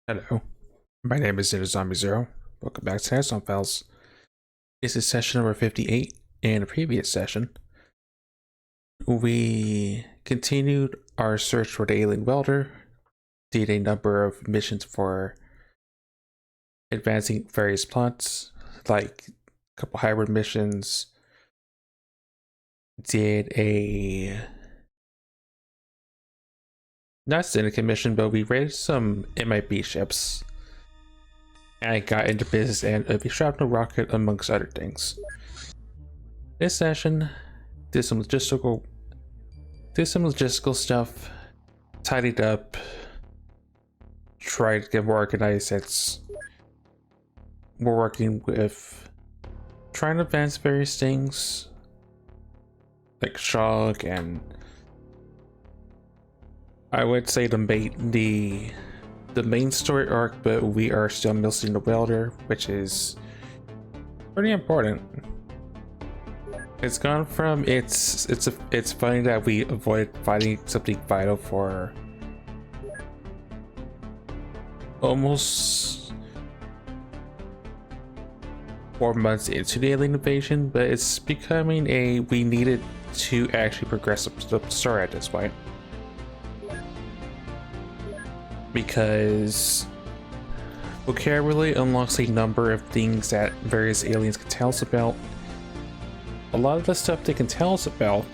Hello, my name is Zombie Zero. Welcome back to Hands Files. This is session number 58. In a previous session, we continued our search for the alien welder, did a number of missions for advancing various plots, like a couple hybrid missions, did a not syndicate mission, but we raided some MIB ships and got into business and a shrapnel rocket amongst other things. This session did some logistical stuff, tidied up, tried to get more organized since we're working with trying to advance various things like shock, and I would say the main story arc, but we are still missing the welder, which is pretty important. It's gone from it's funny that we avoided finding something vital for almost 4 months into the alien invasion, but it's becoming we needed to actually progress the story at this point, because Volkare really unlocks a number of things that various aliens can tell us about. A lot of the stuff they can tell us about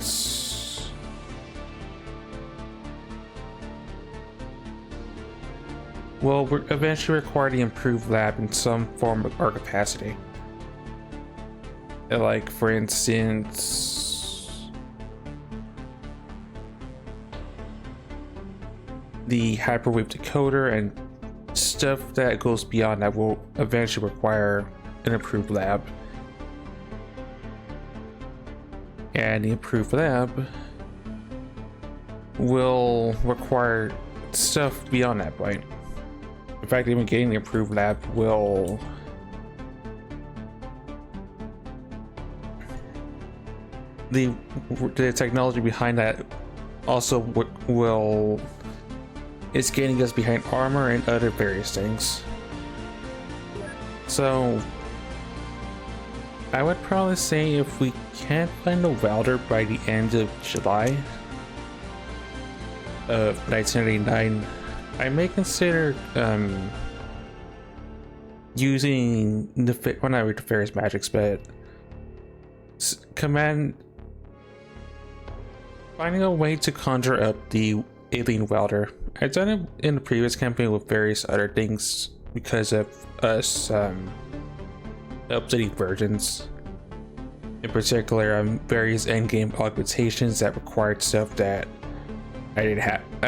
will eventually require the improved lab in some form or capacity. Like, for instance, the hyperwave decoder and stuff that goes beyond that will eventually require an improved lab. And the improved lab will require stuff beyond that point. In fact, even getting the improved lab will the technology behind that also is getting us behind armor and other various things. So I would probably say if we can't find a welder by the end of July of 1989, I may consider using not Nefarious Magics, but finding a way to conjure up the alien welder. I've done it in the previous campaign with various other things because of us updating versions. In particular, various endgame augmentations that required stuff that I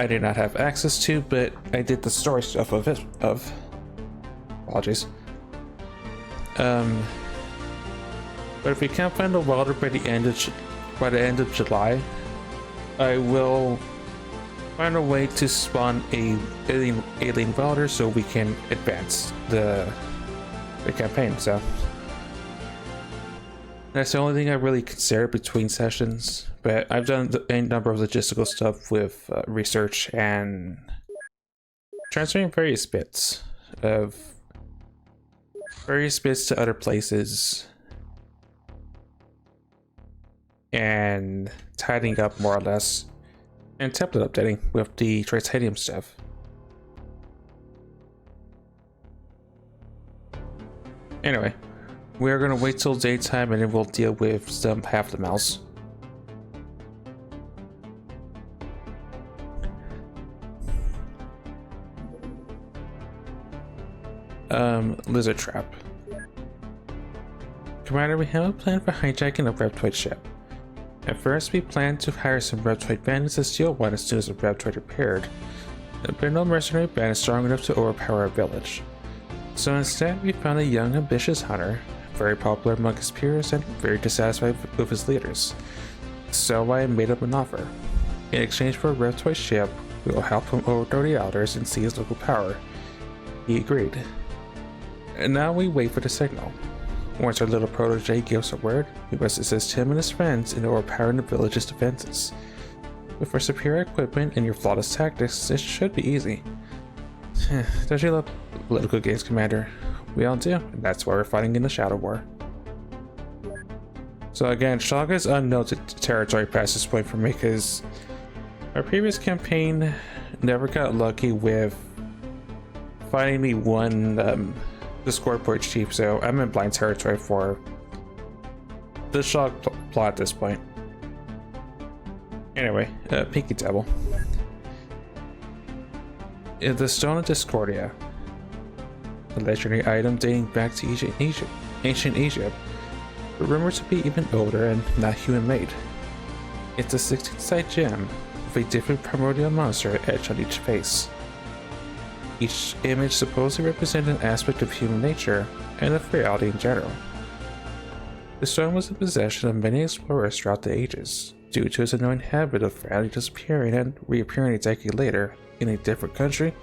did not have access to, but I did the story stuff of it. Apologies. But if we can't find a welder by the end of July, I will find a way to spawn a alien welder so we can advance the campaign. So that's the only thing I really consider between sessions, but I've done a number of logistical stuff with research and transferring various bits to other places and tidying up more or less, and template updating with the titanium stuff. Anyway, we're gonna wait till daytime and then we'll deal with some half the mouse. Lizard trap. Commander, we have a plan for hijacking a Reptoid ship. At first, we planned to hire some Reptoid bandits to steal one as soon as the Reptoid repaired, but no mercenary band is strong enough to overpower a village. So instead, we found a young, ambitious hunter, very popular among his peers and very dissatisfied with his leaders. So I made him an offer. In exchange for a Reptoid ship, we will help him overthrow the Elders and seize local power. He agreed. And now we wait for the signal. Once our little protege gives a word, we must assist him and his friends in overpowering the village's defenses. With our superior equipment and your flawless tactics, this should be easy. Don't you love political games, Commander? We all do, and that's why we're fighting in the Shadow War. So again, Shogg is unknown territory past this point for me because our previous campaign never got lucky with finding me one Discord Port Chief, so I'm in blind territory for the Shogg plot at this point. Anyway, Pinky Devil. The Stone of Discordia, a legendary item dating back to ancient Egypt, but rumored to be even older and not human-made. It's a 16-sided gem with a different primordial monster etched on each face. Each image supposedly represented an aspect of human nature and of reality in general. The stone was the possession of many explorers throughout the ages, due to its annoying habit of randomly disappearing and reappearing a decade later in a different country,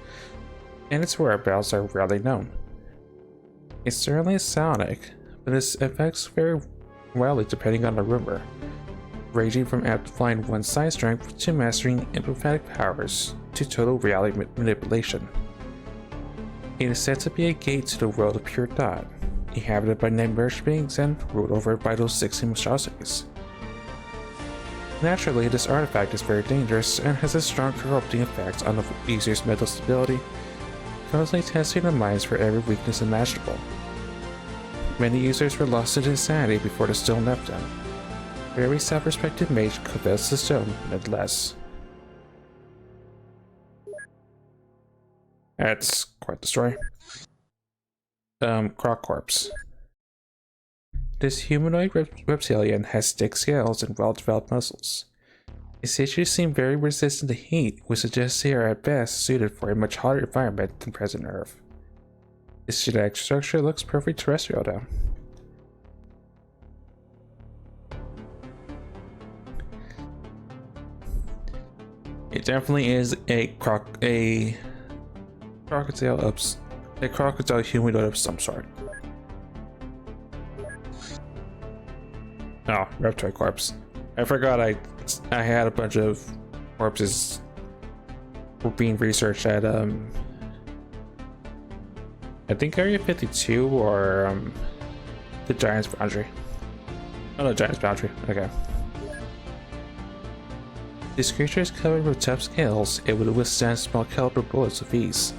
and its whereabouts are rarely known. It's certainly psionic, but its effects vary wildly depending on the rumor, ranging from amplifying one's side strength to mastering empathic powers to total reality manipulation. It is said to be a gate to the world of pure thought, inhabited by nightmarish beings and ruled over by those 16 monstrosities. Naturally, this artifact is very dangerous and has a strong corrupting effect on the user's mental stability, constantly testing their minds for every weakness imaginable. Many users were lost to insanity before the stone left them. Every self-respected mage covets the stone, nonetheless. That's quite the story. Croc Corpse. This humanoid reptilian has thick scales and well-developed muscles. Its tissues seem very resistant to heat, which suggests they are at best suited for a much hotter environment than present Earth. Its genetic structure looks perfectly terrestrial though. It definitely is a crocodile humanoid of some sort. Oh, Reptoid Corpse. I forgot I had a bunch of corpses were being researched at I think Area 52 or the Giant's Foundry. Oh no, Giant's Foundry. Okay. This creature is covered with tough scales. It would withstand small caliber bullets with ease.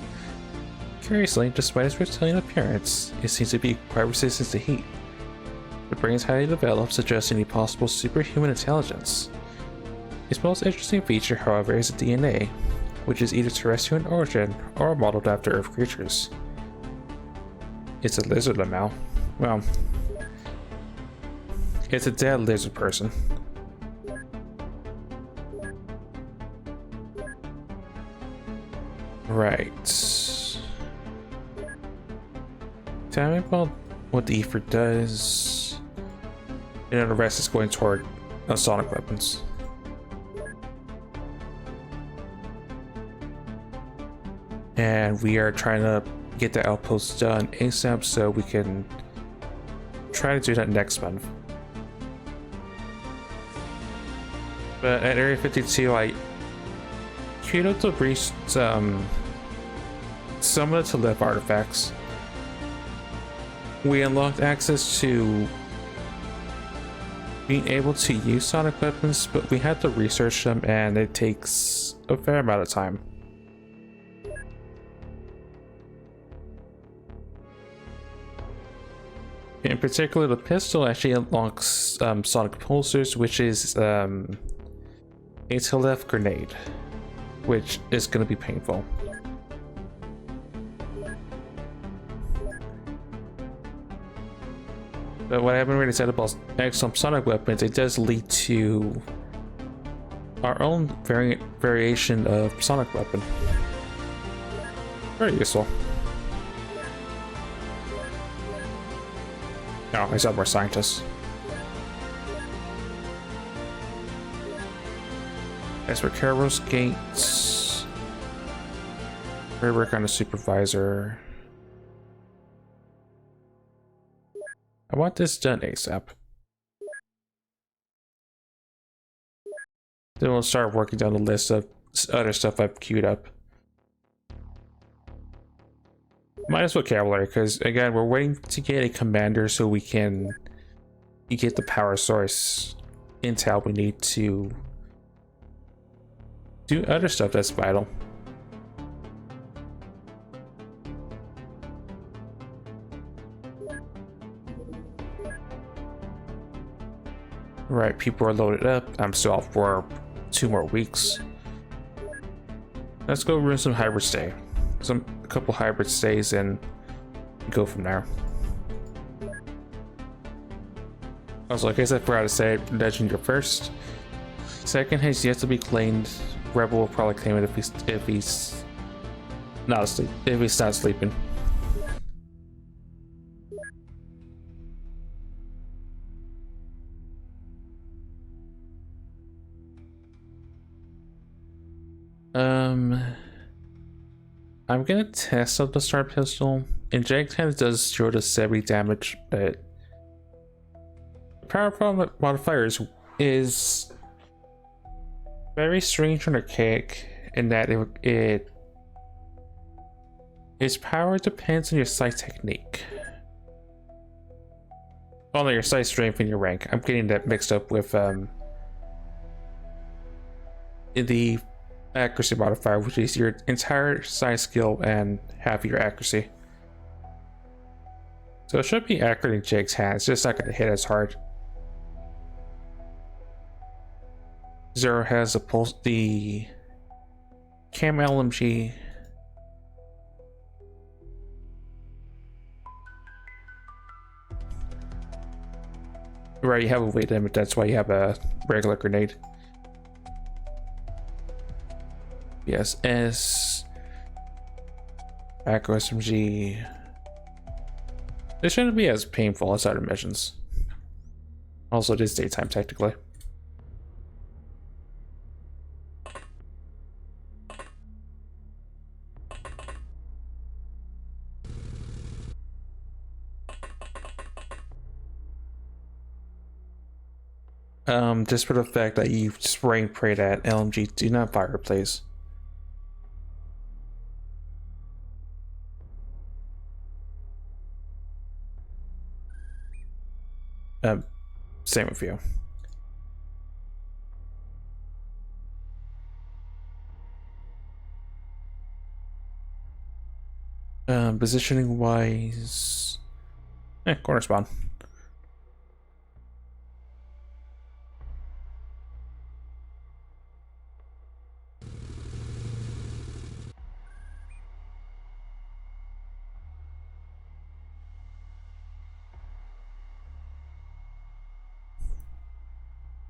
Curiously, despite its reptilian appearance, it seems to be quite resistant to heat. The brain is highly developed, suggesting a possible superhuman intelligence. Its most interesting feature, however, is the DNA, which is either terrestrial in origin or modeled after Earth creatures. It's a lizard lamel. Well, it's a dead lizard person. Right. Tell me about what the Ether does. And then the rest is going toward sonic weapons. And we are trying to get the outpost done ASAP so we can try to do that next month. But at Area 52, I queued up to reach some of the to live artifacts. We unlocked access to being able to use sonic weapons, but we had to research them and it takes a fair amount of time. In particular, the pistol actually unlocks sonic pulsers, which is a to-left grenade, which is going to be painful. But what I haven't really said about excellent sonic weapons, it does lead to our own variation of sonic weapon. Very useful. Oh, I saw more scientists. As for Kairos Gates, we work on a supervisor. I want this done ASAP. Then we'll start working down the list of other stuff I've queued up. Minus vocabulary, because again, we're waiting to get a commander so we can get the power source intel we need to do other stuff that's vital. Right, people are loaded up. I'm still off for 2 more weeks. Let's go run some hybrid stay. A couple hybrid stays and go from there. Also, like I said, I forgot to say, Legendary first. Second has yet to be claimed. Rebel will probably claim it if he's not asleep. If he's not sleeping. I'm gonna test out the Star Pistol. Inject kind of does 0 to 70 damage, but the power modifier is very strange and archaic in that its power depends on your sight technique. Oh no, your sight strength and your rank. I'm getting that mixed up with the accuracy modifier, which is your entire sight skill and half your accuracy. So it should be accurate in Jake's hands, it's just not going to hit as hard. Zero has the Cam LMG. Right, you have a weight limit, that's why you have a regular grenade. Yes, S. Acro SMG. This shouldn't be as painful as other missions. Also, it is daytime technically. Just for the fact that you spray and pray that LMG, do not fire, please. Same with you. Positioning wise, corner spawn.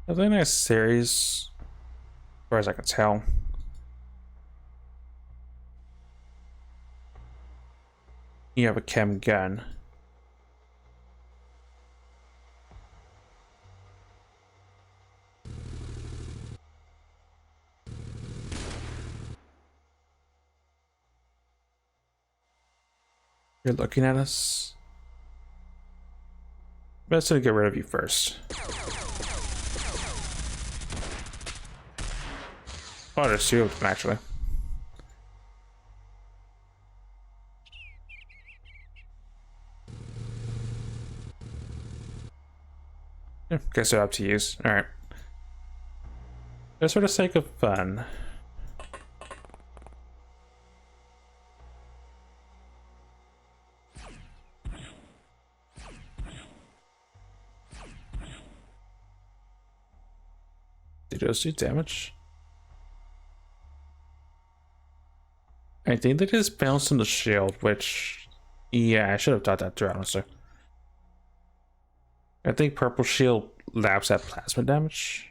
A really nice series, as far as I can tell. You have a chem gun. You're looking at us. Best to get rid of you first. Oh, there's 2 of them actually. Guess they're up to use. Alright. Just for the sake of fun. Did those do damage? I think they just bounced on the shield, which... Yeah, I should have thought that through, honestly. I think purple shield laps at plasma damage.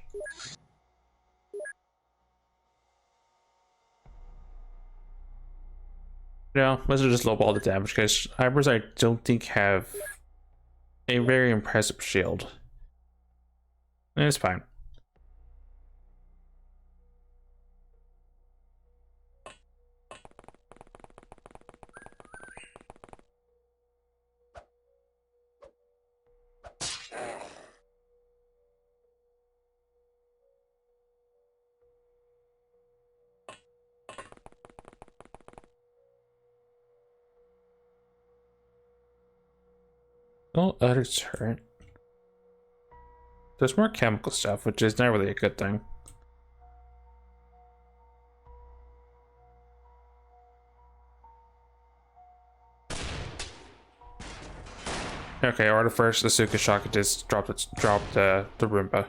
No, let's just lowball the damage, because hybrids I don't think have a very impressive shield. And it's fine. No other turret. There's more chemical stuff, which is not really a good thing. Okay, or the first Asuka Shaka just dropped the Roomba.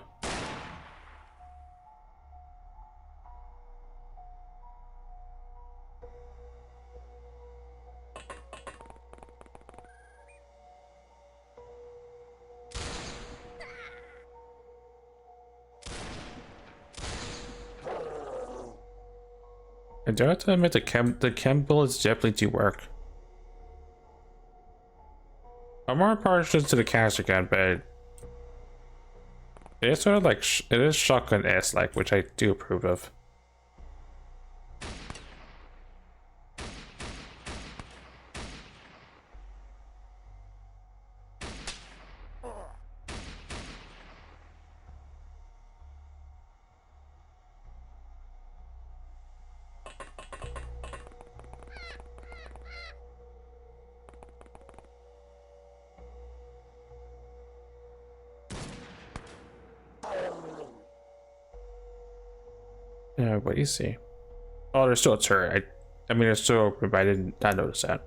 I do have to admit the chem bullets definitely do work. I'm more partial to the caster gun, but it is sort of like it is shotgun-esque, like, which I do approve of. Yeah, what do you see? Oh, there's still a turret. I mean, it's still open, but I did not notice that.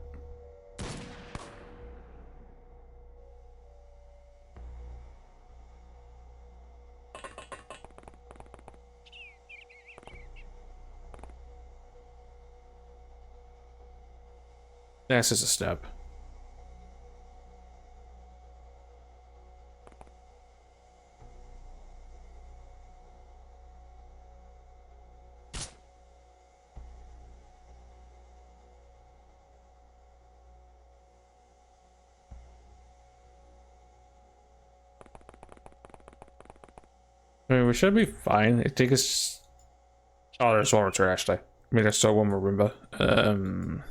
That's just a step. I mean, we should be fine. I think it's. Oh, there's one more turret actually. I mean, there's still one more Roomba.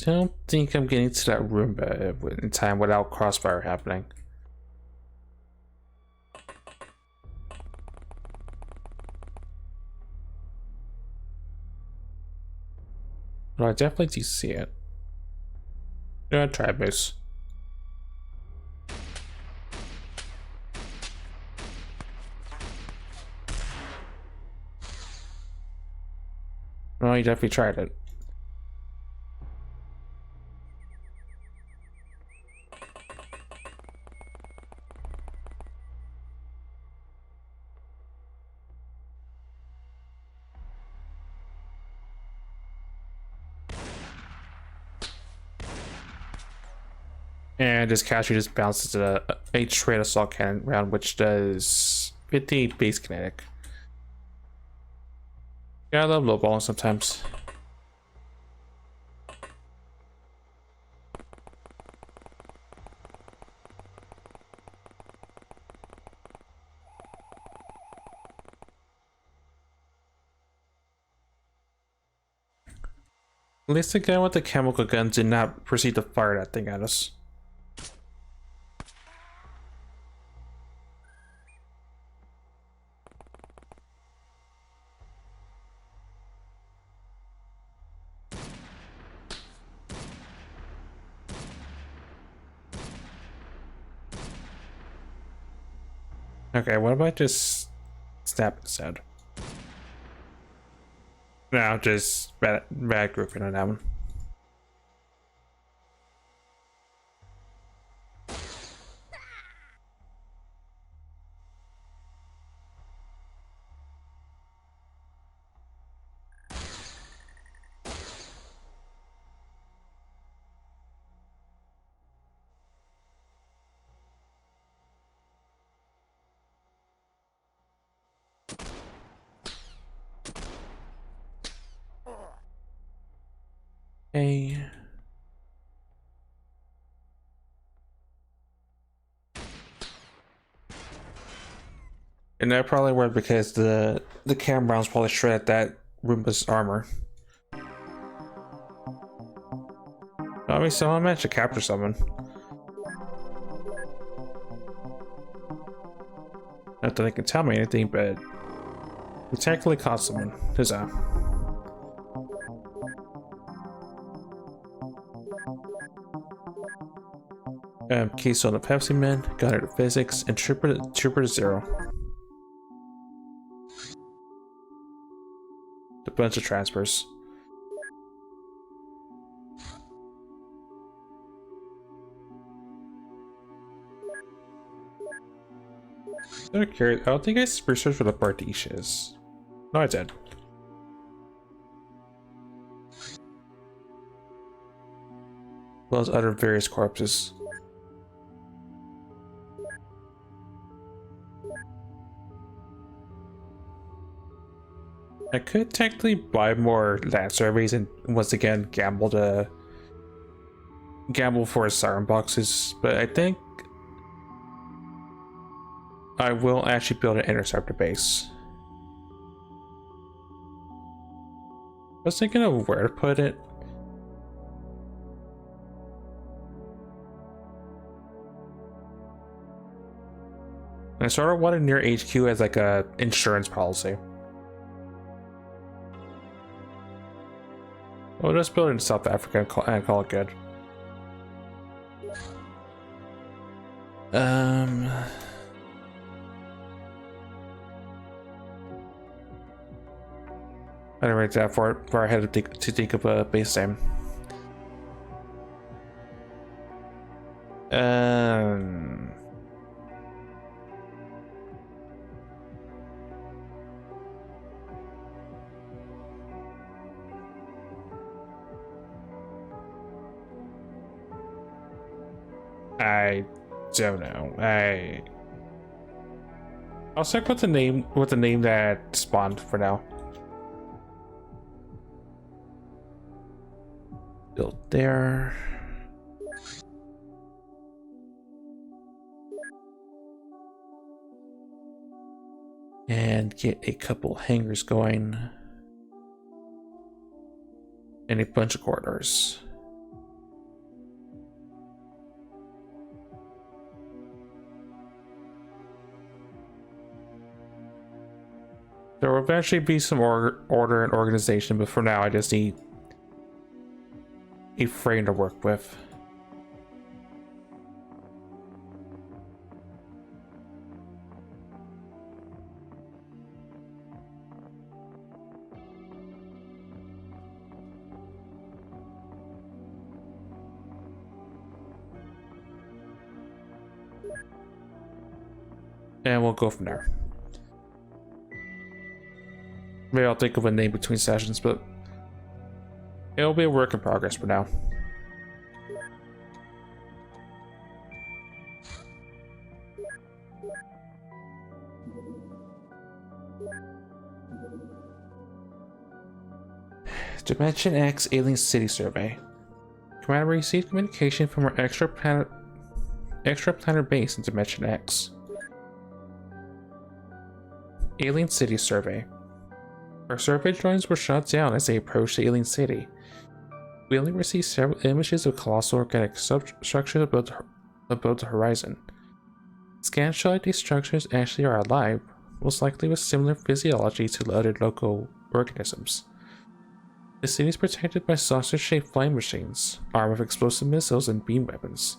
I don't think I'm getting to that Roomba in time without crossfire happening. But I definitely do see it. Yeah, try moose. Well, you definitely tried it. And this capture just bounces a straight assault cannon round, which does 50 base kinetic. Yeah, I love lowballing sometimes. At least the guy with the chemical gun did not proceed to fire that thing at us. Okay, what about just snap his head? No, just bad grouping on that one. Hey. And that probably worked because the cam rounds probably shredded that Roomba's armor. I mean, someone managed to capture someone. Not that they can tell me anything, but we technically caught someone. Huzzah. Keystone of Pepsi Man, Gunner to Physics, and Trooper to Zero. A bunch of transfers. I'm curious. I don't think I researched what a Bardiche is. No, I did. Well as other various corpses. I could technically buy more land surveys and once again gamble for siren boxes, but I think I will actually build an interceptor base. I was thinking of where to put it. I sort of wanted near HQ as like a insurance policy. We'll just build it in South Africa and call it good. I didn't write that far ahead to think of a base name. I don't know. I'll stick with the name that spawned for now. Build there. And get a couple hangars going. And a bunch of corridors. There will eventually be some order and organization, but for now I just need a frame to work with. And we'll go from there. Maybe I'll think of a name between sessions, but it'll be a work in progress for now. Dimension X Alien City Survey. Commander received communication from our extraplanar base in Dimension X. Alien City Survey. Our survey drones were shot down as they approached the alien city. We only received several images of colossal organic structures above the horizon. Scans show that these structures actually are alive, most likely with similar physiology to other local organisms. The city is protected by saucer-shaped flying machines, armed with explosive missiles and beam weapons.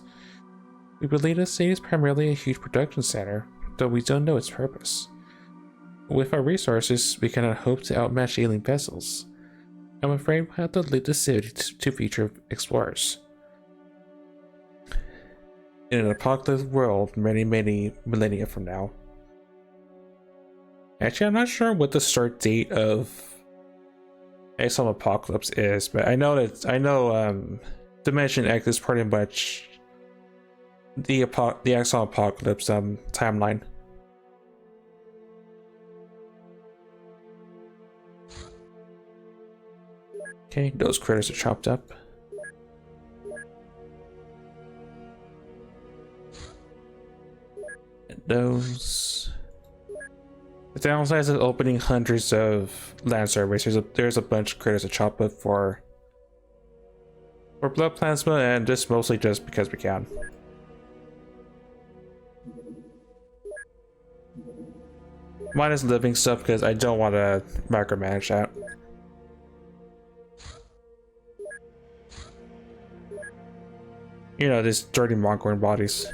We believe the city is primarily a huge production center, though we don't know its purpose. With our resources, we cannot hope to outmatch alien vessels. I'm afraid we'll have to lead the city to future explorers. In an apocalyptic world many millennia from now. Actually, I'm not sure what the start date of Exxon Apocalypse is, but I know Dimension X is pretty much the Exxon Apocalypse timeline. Okay, those critters are chopped up. And those. downsides of opening hundreds of land surveys. There's a bunch of critters to chop up for blood plasma, and this mostly just because we can. Minus living stuff because I don't want to micromanage that. You know, these dirty Mongolian bodies.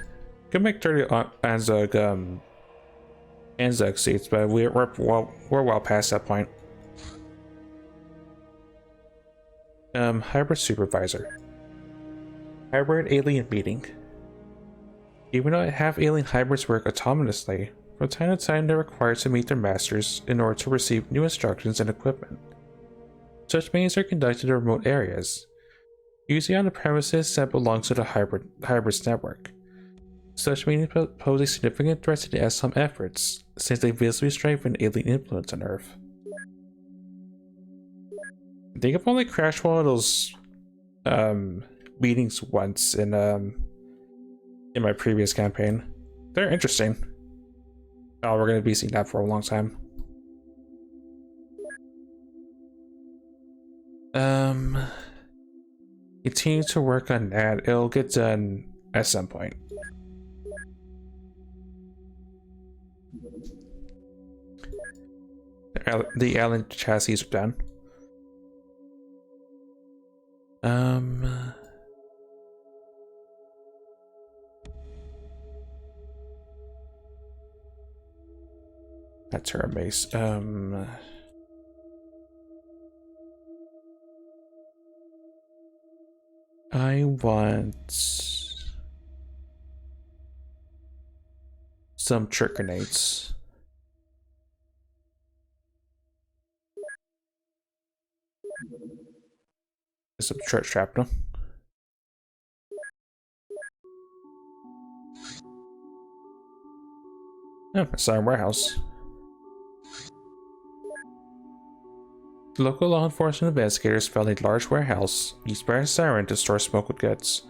Can make dirty Anzug seats, but we're well past that point. Hybrid supervisor. Hybrid alien meeting. Even though half alien hybrids work autonomously, from time to time they're required to meet their masters in order to receive new instructions and equipment. Such meetings are conducted in remote areas, usually on the premises that belong to the hybrid's network. Such meetings pose a significant threat to the SLM efforts, since they visibly strengthen alien influence on Earth. I think I've only crashed one of those meetings once in my previous campaign. They're interesting. Oh, we're gonna be seeing that for a long time. Continue to work on that. It'll get done at some point. The alien chassis are done. That's her base. I want some trick grenades. Some church shrapnel. Oh, a siren warehouse. Local law enforcement investigators found a large warehouse used by a siren to store smuggled goods.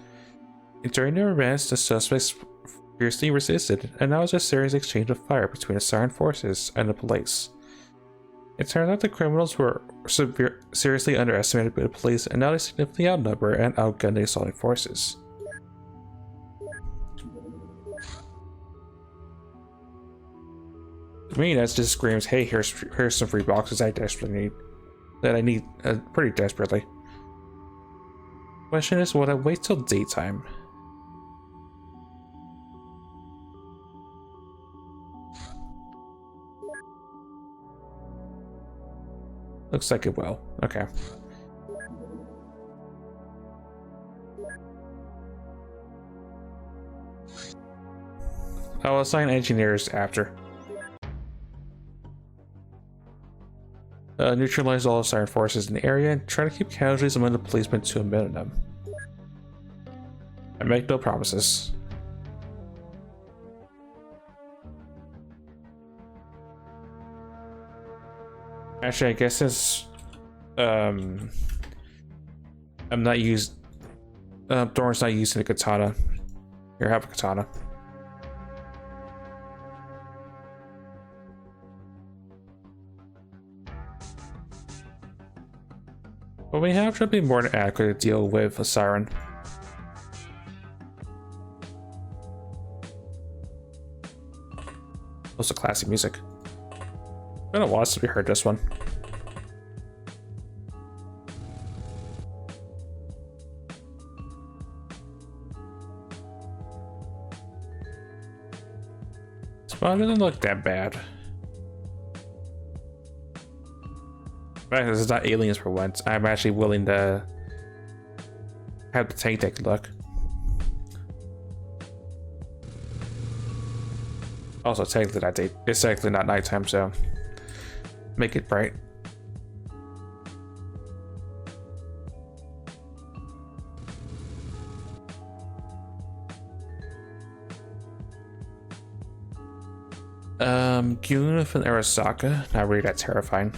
During their arrest, the suspects fiercely resisted, and now was a serious exchange of fire between the siren forces and the police. It turns out the criminals were seriously underestimated by the police, and now they significantly outnumber and outgun the assaulting forces. To me, that just screams, hey, here's some free boxes I desperately need. Pretty desperately. Question is, would I wait till daytime? Looks like it will. Okay. I'll assign engineers after. Neutralize all siren forces in the area and try to keep casualties among the policemen to a minimum. I make no promises. Actually, I guess since I'm not Thorn's not using a katana. Here, have a katana. But we have to be more than adequate to deal with a siren. Also classic music. It's been a while since we heard this one. Spawn doesn't look that bad. This is not aliens for once. I'm actually willing to have the tank take a look. Also, technically it's technically not nighttime, so make it bright. Gyunuf and Arasaka, not really that terrifying.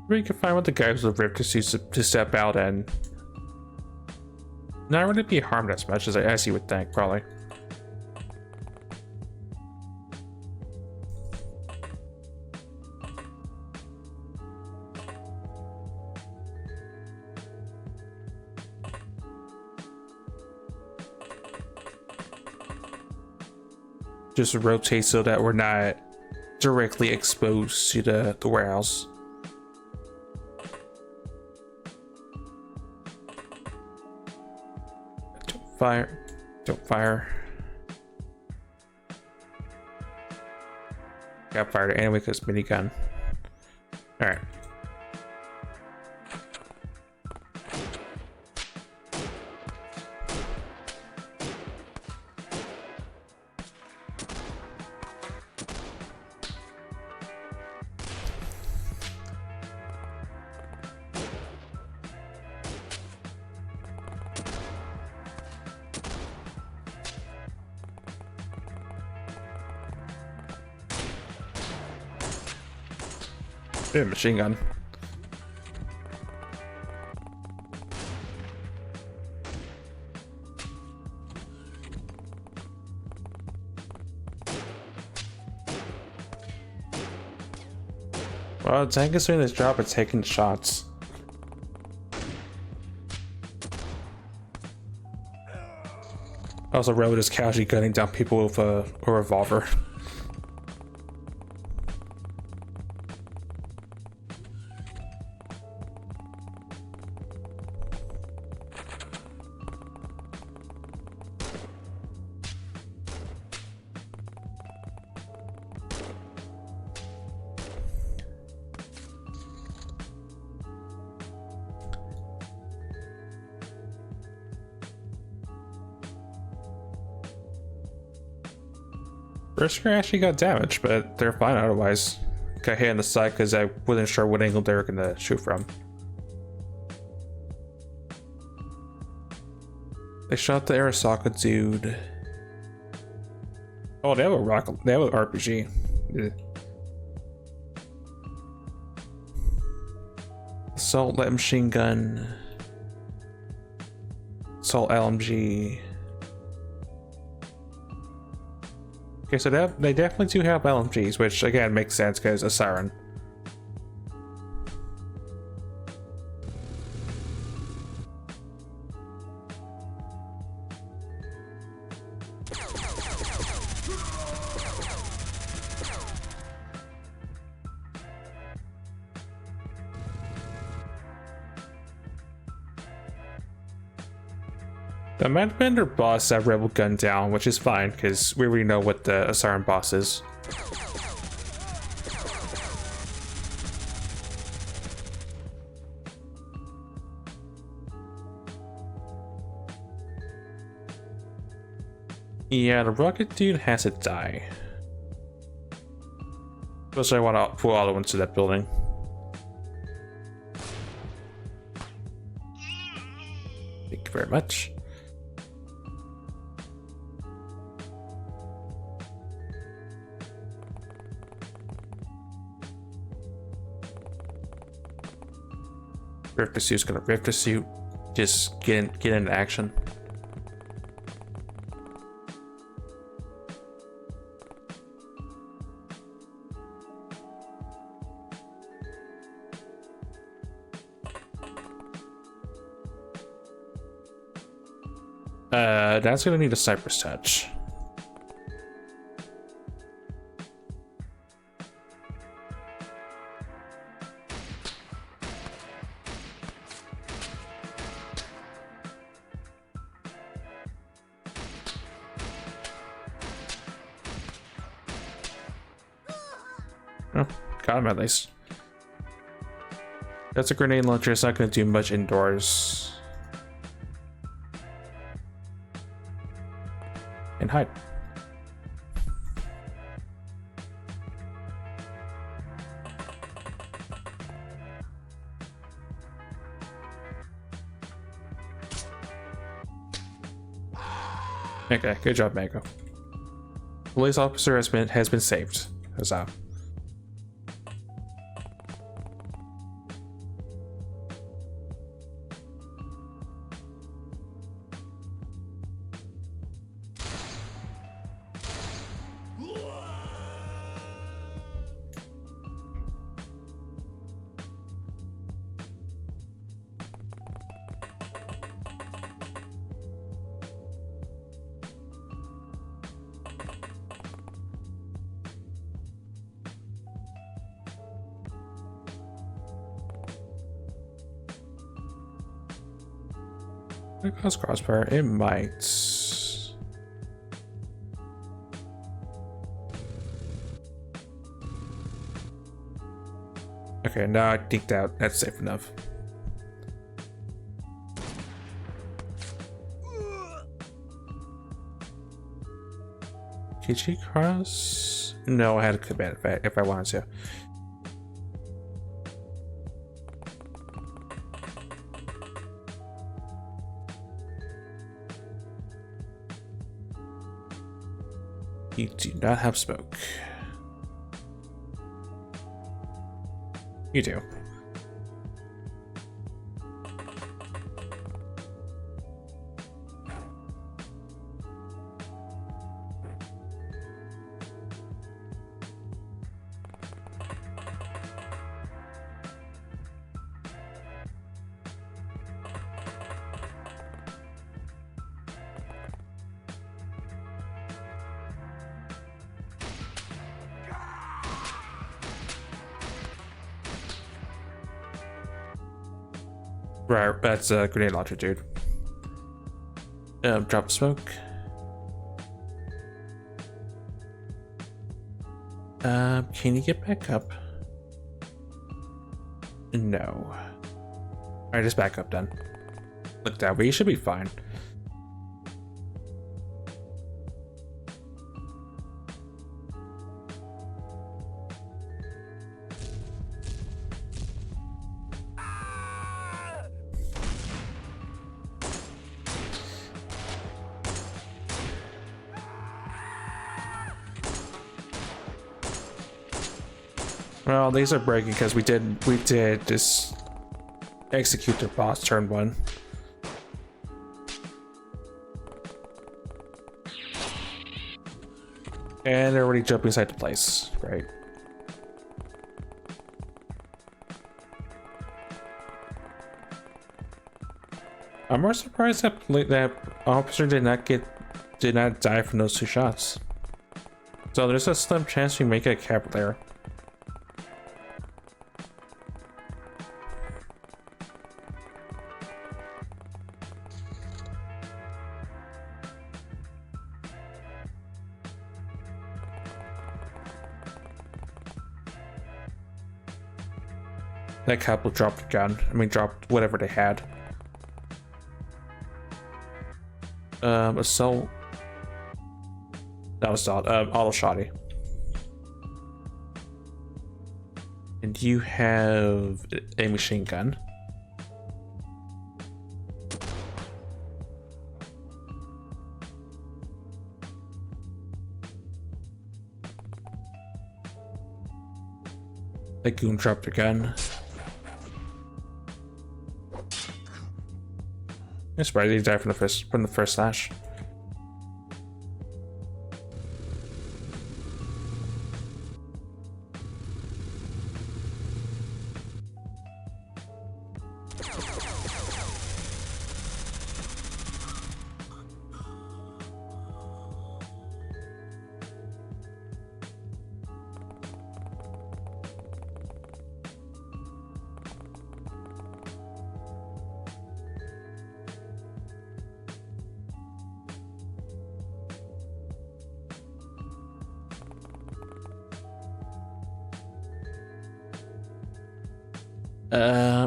We can find what the guys with the rift to step out and not really be harmed as much as you would think, probably. Just rotate so that we're not directly exposed to the warehouse. Don't fire. Don't fire. Got fired anyway because minigun. Alright. Machine gun. Well, Tank is doing his job of taking shots. Also, Rebel is casually gunning down people with a revolver. Brisker actually got damaged, but they're fine otherwise. Got hit in the side because I wasn't sure what angle they were gonna shoot from. They shot the Arasaka dude. Oh, they have a rocket. They have an RPG. Yeah. Assault light machine gun. Assault LMG. Okay, so they definitely do have LMGs, which again makes sense because a siren. The Mindbender boss that Rebel gunned down, which is fine because we already know what the Asaran boss is. Yeah, the rocket dude has to die. Especially I want to pull all the ones to that building. Thank you very much. Rifter suit's gonna Rifter suit. Just get into action. That's gonna need a Cypress touch. Oh, got him at least. That's a grenade launcher. It's not going to do much indoors. And hide. Okay, good job, Mako. Police officer has been saved. Huzzah. It costs crossbar. It might. Okay, now I think that's safe enough. KG cross? No, I had to commit if I wanted to. You do not have smoke. You do. Right, that's a grenade launcher, dude. Drop smoke. Can you get back up? No. Alright, just back up then. Look that way, you should be fine. Well, these are breaking because we did just execute their boss turn 1. And they're already jumping inside the place, right? I'm more surprised that officer did not die from those 2 shots. So there's a slim chance we make it a Cavalier. That couple dropped a gun. I mean, dropped whatever they had. Assault. That was assault. Auto shotty. And you have a machine gun. That goon dropped a gun. I'm surprised he died from the first slash.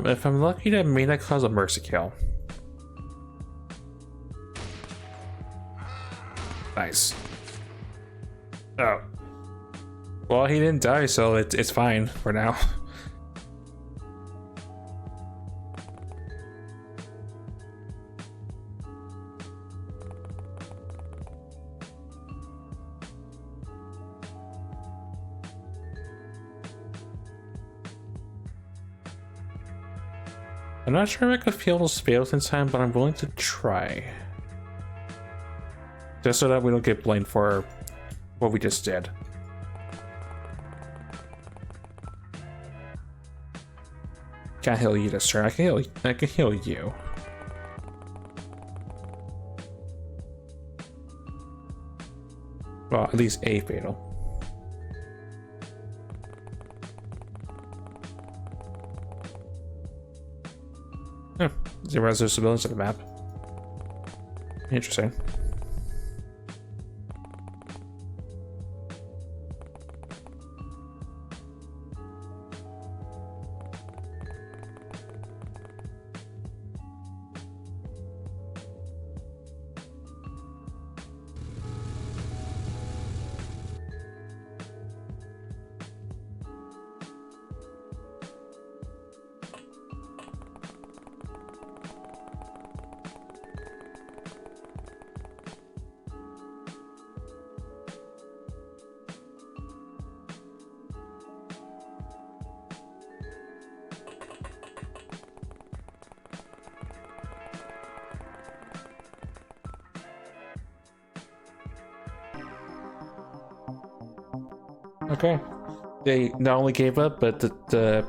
If I'm lucky, that may not cause a mercy kill. Nice. Oh. Well, he didn't die, so it's fine for now. I'm not sure if I could feel those fails in time, but I'm willing to try. Just so that we don't get blamed for what we just did. Can't heal you this turn. I can heal you. Well, at least a fatal. Zero civilians on the map. Interesting. Okay. They not only gave up, but the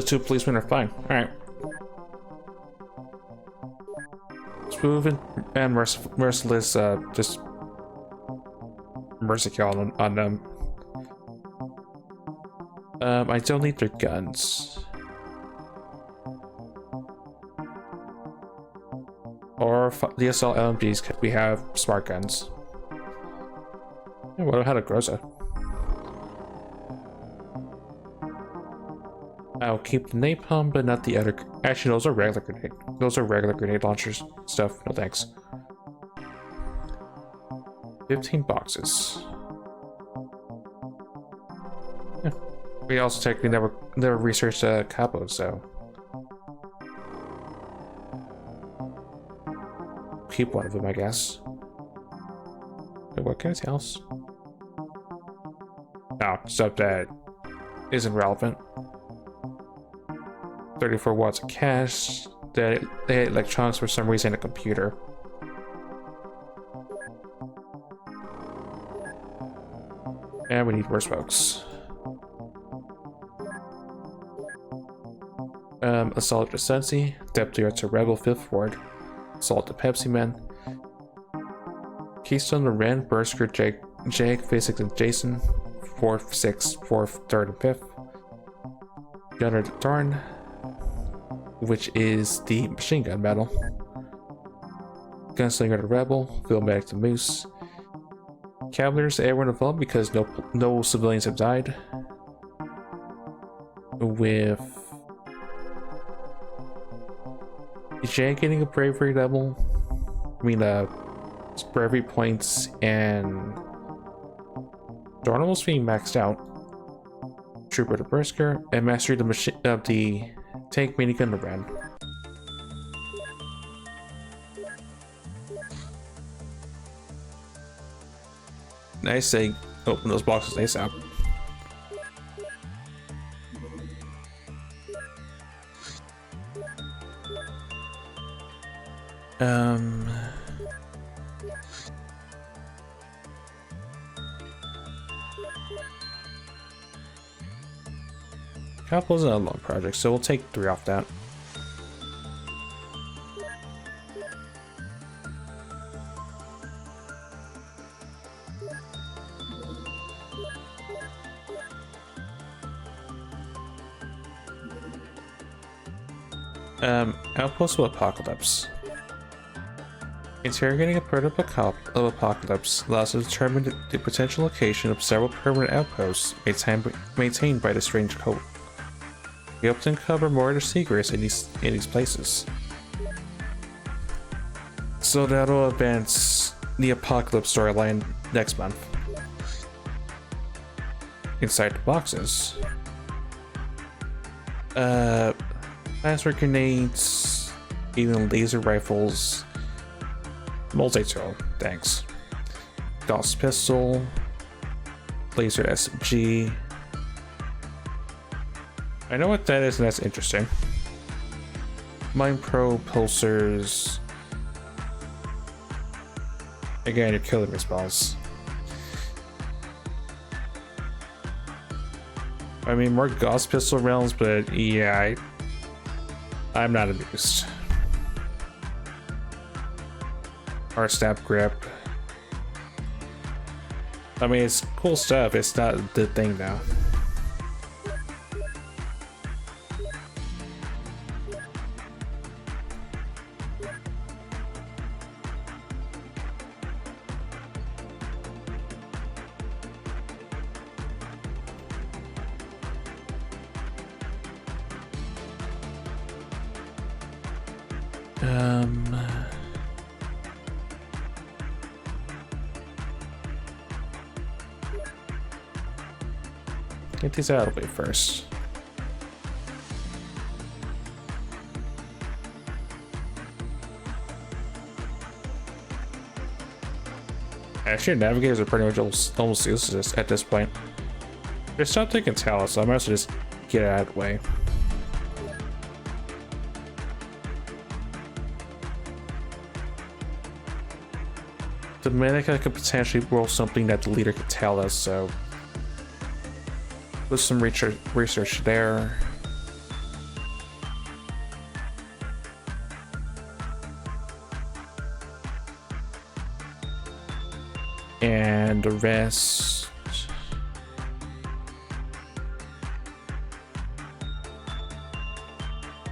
two policemen are fine. All right. Smooth and merciless. Just mercy kill on them. I don't need their guns. Or the assault LMGs. We have smart guns. Yeah, what had a Groza? I'll keep the napalm, but not the other. Actually, those are regular grenade. Those are regular grenade launchers stuff. No thanks. 15 boxes. Yeah. We also technically never researched capo, so keep one of them, I guess. Wait, what can I tell us? No, stuff that isn't relevant. 34 watts of cash. They had electronics for some reason in a computer. And we need more smokes. Assault to Sensi, Depth to Rebel 5th Ward, Assault to Pepsi Man, Keystone to Ren, Berserker, Jake, Physics, and Jason, 4th, 6th, 4th, 3rd, and 5th. Gunner to Darn, which is the machine gun battle. Gunslinger to Rebel, Field Medic to Moose. Cavaliers to everyone involved because no civilians have died. With Jay getting a bravery level. I mean, bravery points, and Darnold's being maxed out. Trooper to Berserker, and mastery the machine of the tank minigun to Ren. Nice, they open those boxes ASAP. Capital isn't a long project, so we'll take 3 off that. Outpost of Apocalypse. Interrogating a prototype of Apocalypse allows us to determine the potential location of several permanent outposts maintained by the strange cult. We hope to uncover more of their secrets in these places. So that'll advance the Apocalypse storyline next month. Inside the boxes. Plasma grenades, even laser rifles, multi-tool, thanks. Gauss pistol, laser SMG. I know what that is, and that's interesting. Mind Pro pulsers. Again, your killing response. I mean, more Gauss pistol rounds, but yeah, I'm not amused. Our snap grip. I mean, it's cool stuff. It's not the thing now. Get these out of the way first. Actually, navigators are pretty much almost useless at this point. There's something can tell us, so I might as well just get it out of the way. The Dominica could potentially roll something that the leader could tell us, so put some research there. And the rest,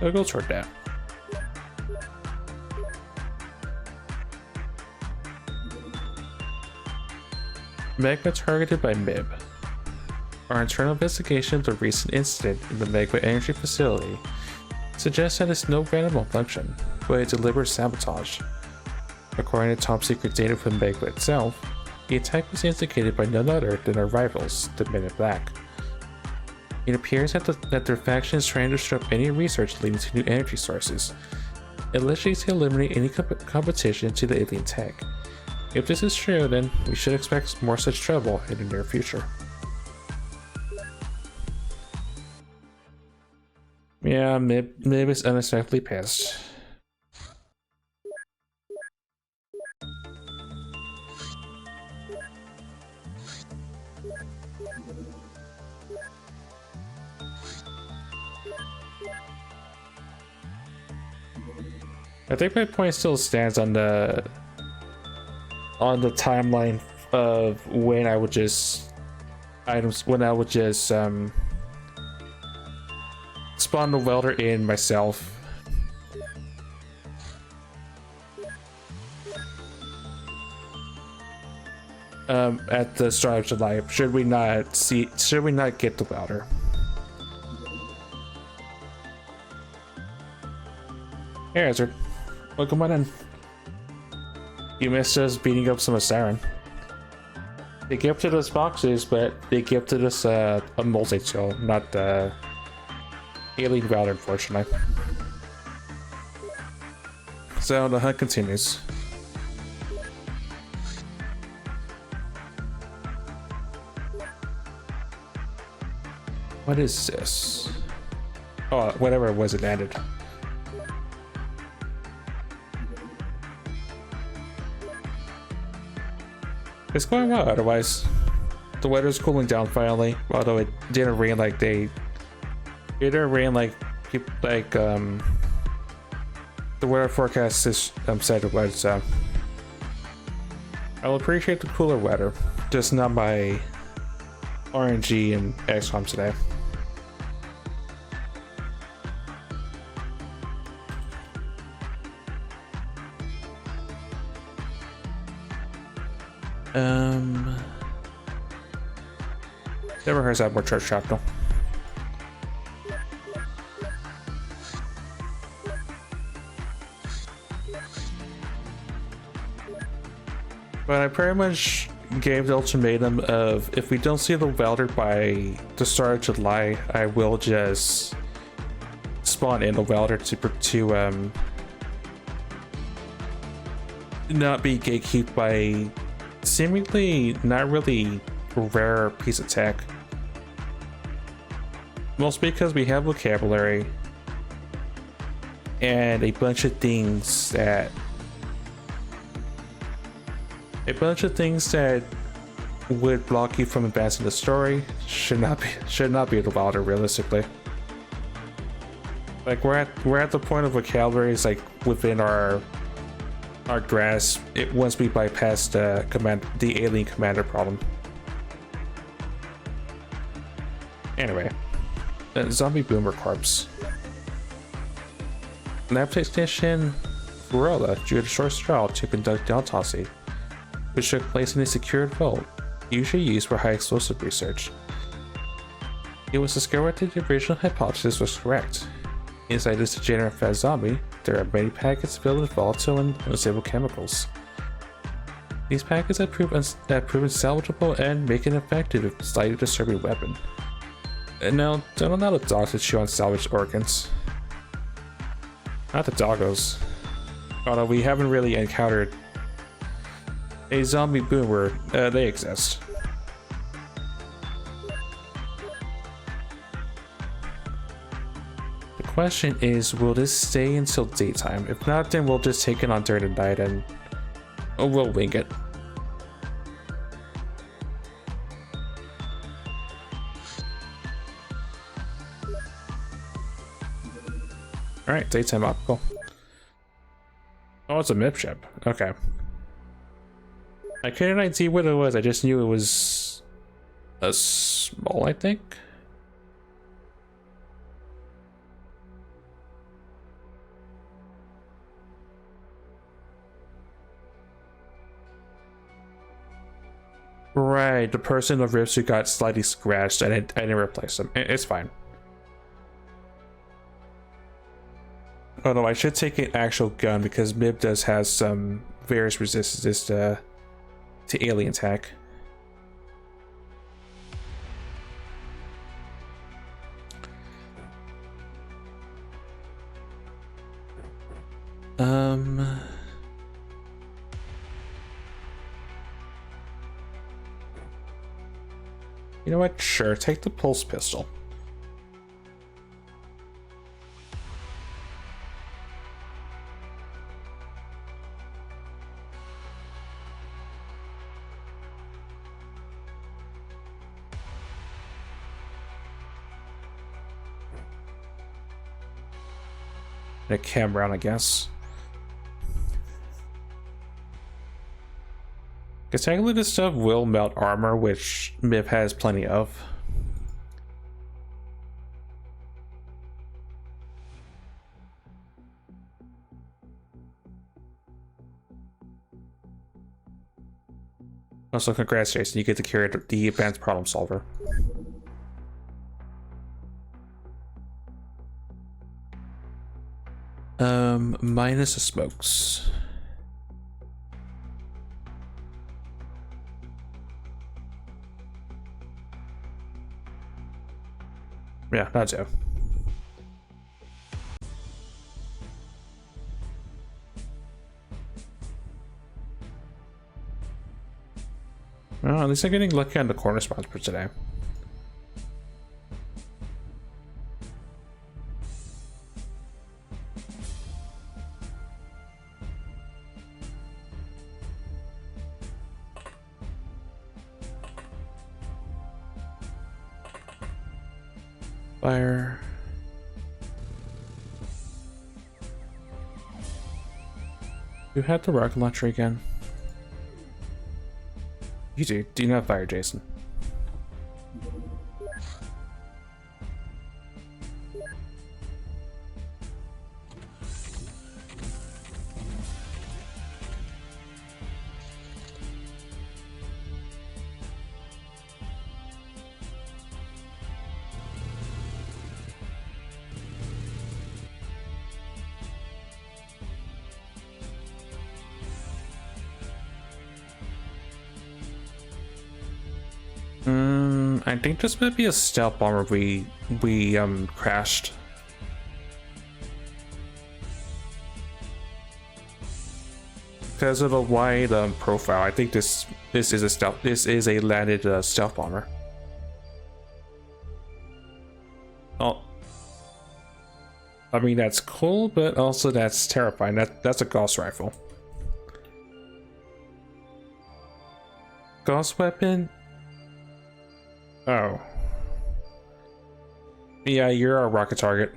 I'll go toward that. Magma targeted by MIB. Our internal investigation of the recent incident in the Magma Energy Facility suggests that it's no random malfunction, but a deliberate sabotage. According to top secret data from Magma itself, the attack was instigated by none other than our rivals, the Men in Black. It appears that their faction is trying to disrupt any research leading to new energy sources, allegedly to eliminate any competition to the alien tech. If this is true, then we should expect more such trouble in the near future. Yeah, MIB is unexpectedly pissed. I think my point still stands on the timeline of when I would just spawn the welder in myself. At the start of July, should we not get the welder? Hey, Ezra. Welcome on in. You missed us beating up some Siren. They gifted us boxes, but they gifted us a multi-tool, not the alien welder, unfortunately. So the hunt continues. What is this? Oh, whatever it was, it landed. It's going well otherwise. The weather's cooling down finally, although it didn't rain like the weather forecast said it would, so I'll appreciate the cooler weather, just not my RNG and XCOM today. Never heard that more church chapter. But I pretty much gave the ultimatum of if we don't see the welder by the start of July, I will just spawn in the welder to not be gatekeeped by seemingly not really rare piece of tech. Mostly because we have vocabulary and a bunch of things that would block you from advancing the story should not be the welder realistically. Like we're at the point of vocabulary is like within our grasp. It once we bypass the alien commander problem. Anyway, zombie boomer corpse. Lab technician Varela drew a short straw to conduct the autopsy, which took place in a secured vault, usually used for high explosive research. It was discovered that the original hypothesis was correct. Inside this degenerate fat zombie there are many packets filled with volatile and unstable chemicals. These packets have proven salvageable and make it effective if slightly disturbing weapon. And now, don't allow the dogs to chew on salvaged organs. Not the doggos. Although we haven't really encountered a zombie boomer, they exist. The question is, will this stay until daytime? If not, then we'll just take it on during the night and we'll wing it. Alright, daytime optical. Oh, it's a MIP ship. Okay. I couldn't see what it was, I just knew it was a small, I think. Right, the person of Rips who got slightly scratched, and I didn't replace him. It's fine. Oh no, I should take an actual gun because MIB does have some various resistances to alien attack. You know what? Sure, take the pulse pistol. And a cam round, I guess. Because technically this stuff will melt armor, which MIP has plenty of. Also, congrats, Jason. You get to carry the advanced problem solver. Minus the smokes. Yeah, that's it. Well, at least I'm getting lucky on the corner spots for today. Fire. You had the rocket launcher again. You do. Do not fire, Jason. I think this might be a stealth bomber we crashed. Because of the wide profile, I think this is a stealth. This is a landed stealth bomber. Oh, I mean that's cool, but also that's terrifying. That's a Gauss rifle. Gauss weapon. Oh. Yeah, you're a rocket target.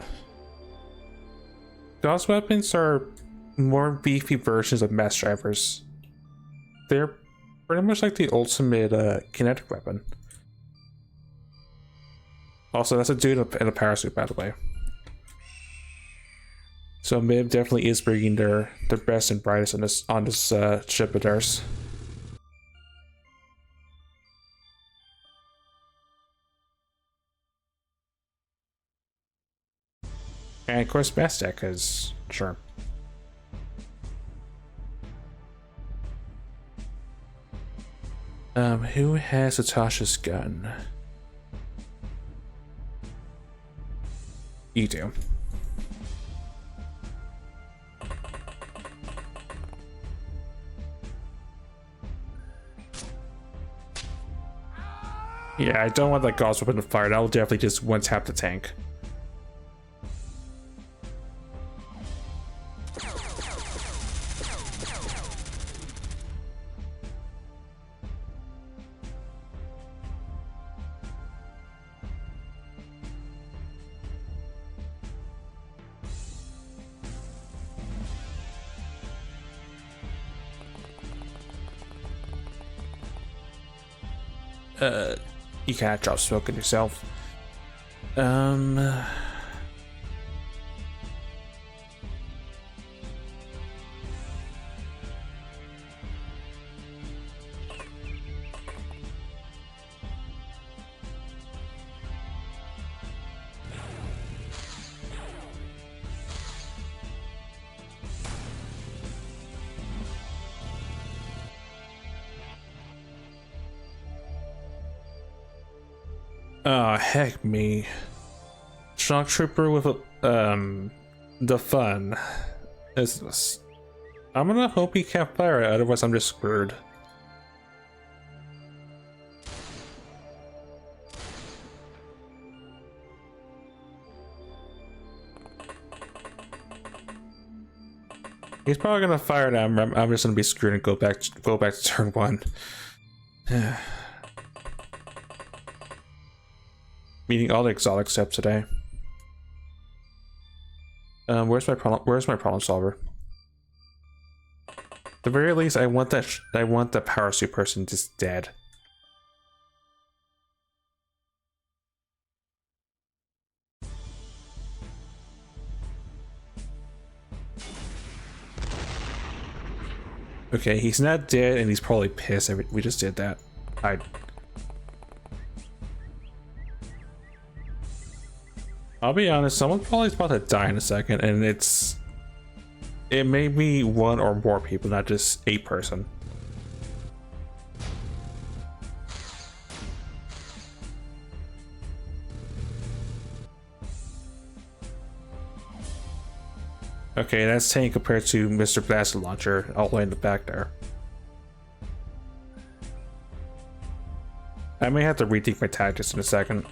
Gauss weapons are more beefy versions of mass drivers. They're pretty much like the ultimate kinetic weapon. Also, that's a dude in a parasuit, by the way. So MIB definitely is bringing their best and brightest on this ship of theirs. And of course, Bastek, because sure. Who has Natasha's gun? You do. Yeah, I don't want that gauze weapon to fire. That'll definitely just one tap the tank. You can't drop smoke on yourself. Oh, heck me. Shock Trooper with a, the fun. I'm gonna hope he can't fire it, otherwise I'm just screwed. He's probably gonna fire it. I'm just gonna be screwed and go back to turn one. Meeting all the exotic steps today. Where's my problem solver? At the very least, I want the power suit person just dead. Okay, he's not dead, and he's probably pissed. We just did that. I'll be honest, someone's probably about to die in a second, and it may be one or more people, not just a person. Okay, that's tank compared to Mr. Blaster Launcher all the way in the back there. I may have to rethink my tactics in a second.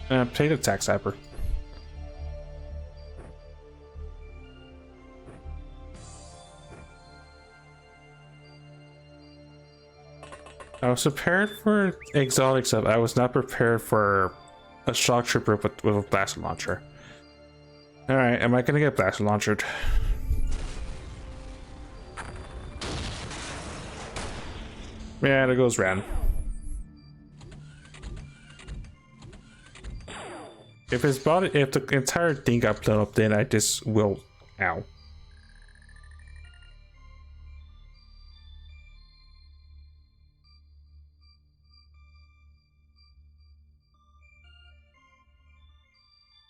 Potato attack Cyber. I was prepared for exotic stuff. I was not prepared for a shock trooper with a blaster launcher. Alright, am I gonna get blaster launched? Yeah, there goes Ran. If the entire thing got blown up, then I just will. Ow.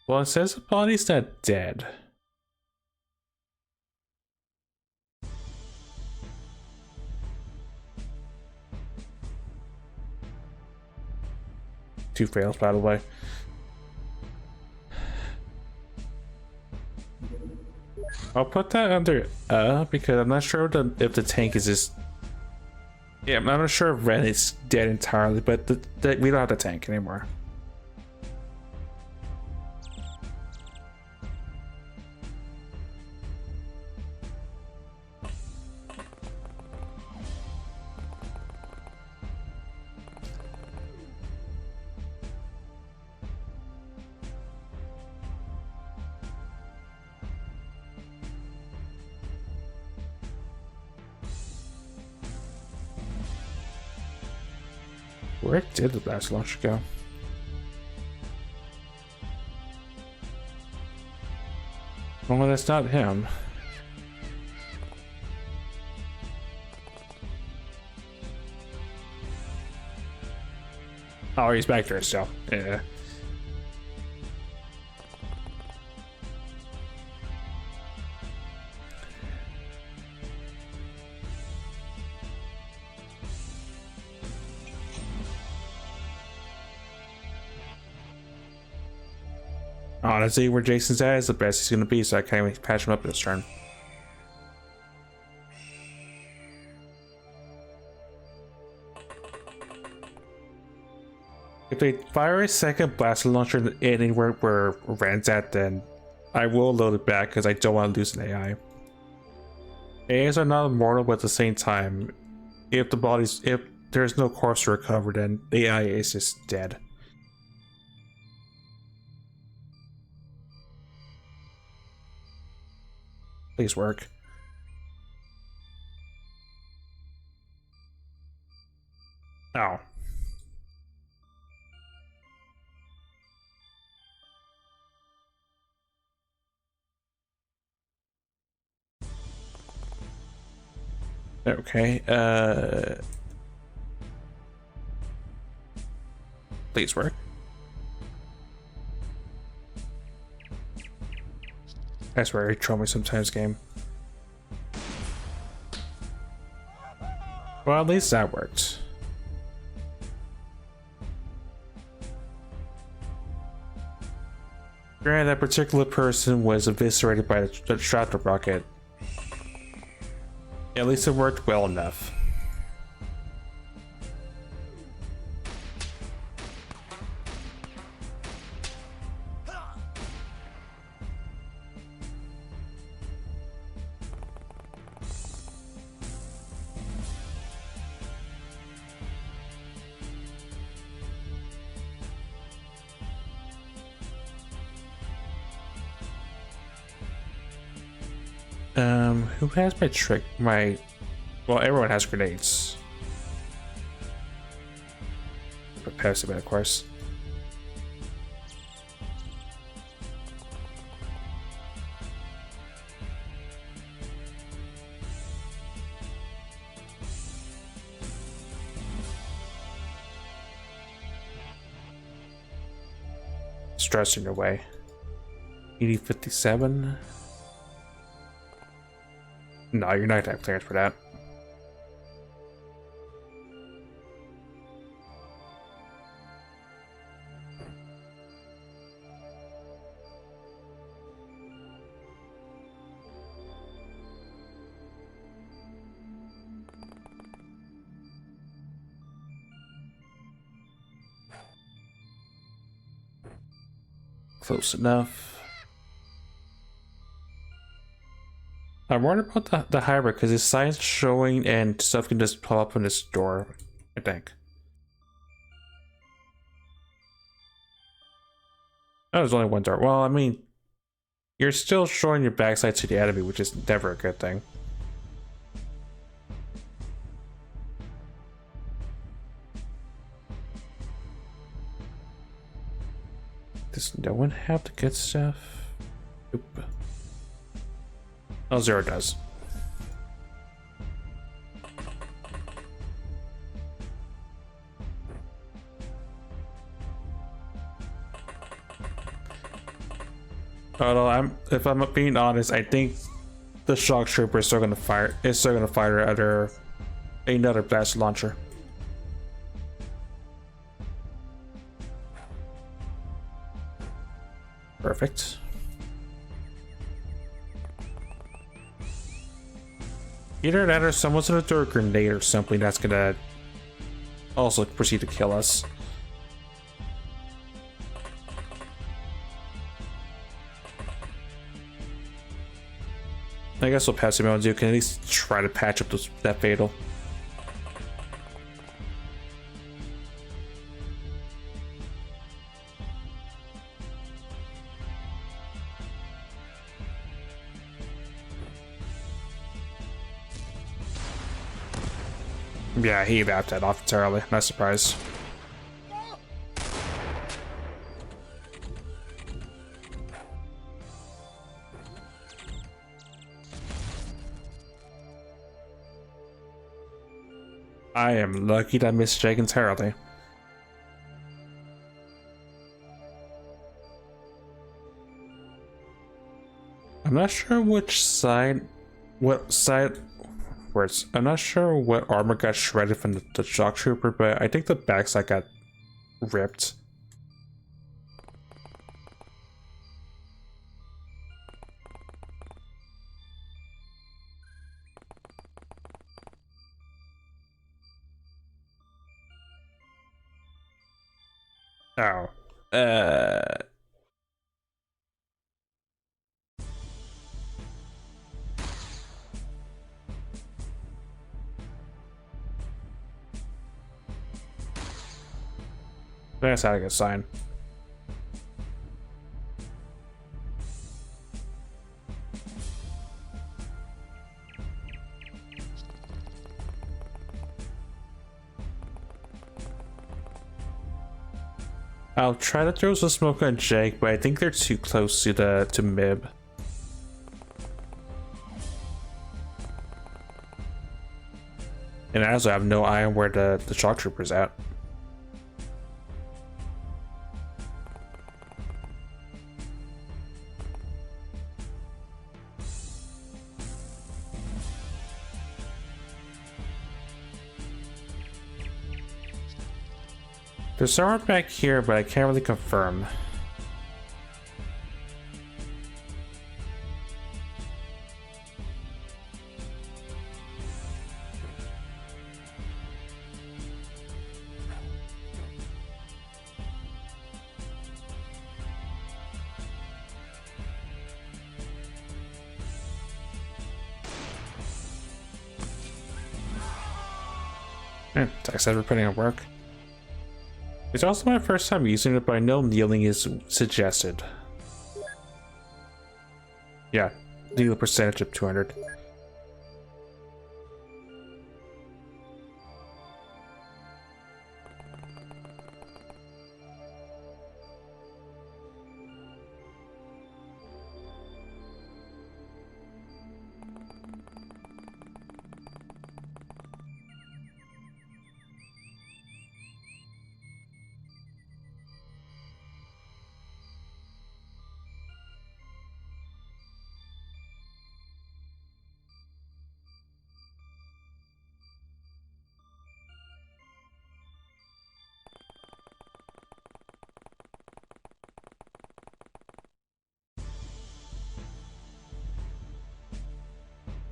Well, it says the body's not dead. Two fails, by the way. I'll put that under because I'm not sure if the tank is just. Yeah, I'm not sure if Ren is dead entirely, but we don't have the tank anymore. Where did the blast launcher go? Well, that's not him. Oh, he's back there still. Yeah. Honestly, where Jason's at is the best he's gonna be, so I can't even patch him up this turn. If they fire a second blaster launcher anywhere where Rand's at, then I will load it back because I don't want to lose an AI. AIs are not immortal, but at the same time, if there's no corpse to recover, then the AI is just dead. Please work. Oh. Okay, please work. I swear, you troll me sometimes, game. Well, at least that worked. Granted, that particular person was eviscerated by the shot rocket. At least it worked well enough. Who has my trick? Well, everyone has grenades. But passive, of course. Stress in your way. ED57. No, you're not gonna have clearance for that. Close enough. I'm worried about the hybrid because his sign's showing and stuff can just pop up in this door, I think. Oh, there's only one door. Well, I mean, you're still showing your backside to the enemy, which is never a good thing. Does no one have the good stuff? Oop. Oh, Zero does. Although if I'm being honest, I think the shock trooper is still gonna fire. Is still gonna fire another blast launcher. Perfect. Either that or someone's gonna throw a grenade or something that's gonna also proceed to kill us. I guess what Passive Mountain can at least try to patch up that fatal. Yeah, he wrapped that off entirely. Not surprised. I am lucky that Miss Jake entirely. I'm not sure what side words. I'm not sure what armor got shredded from the shock trooper, but I think the backside got ripped. Oh. That's not a good sign. I'll try to throw some smoke on Jake, but I think they're too close to Mib. And as I have no eye on where the shock trooper's at. There's someone back here, but I can't really confirm. Like I said, we're putting in work. It's also my first time using it, but I know kneeling is suggested. Yeah, kneel percentage of 200.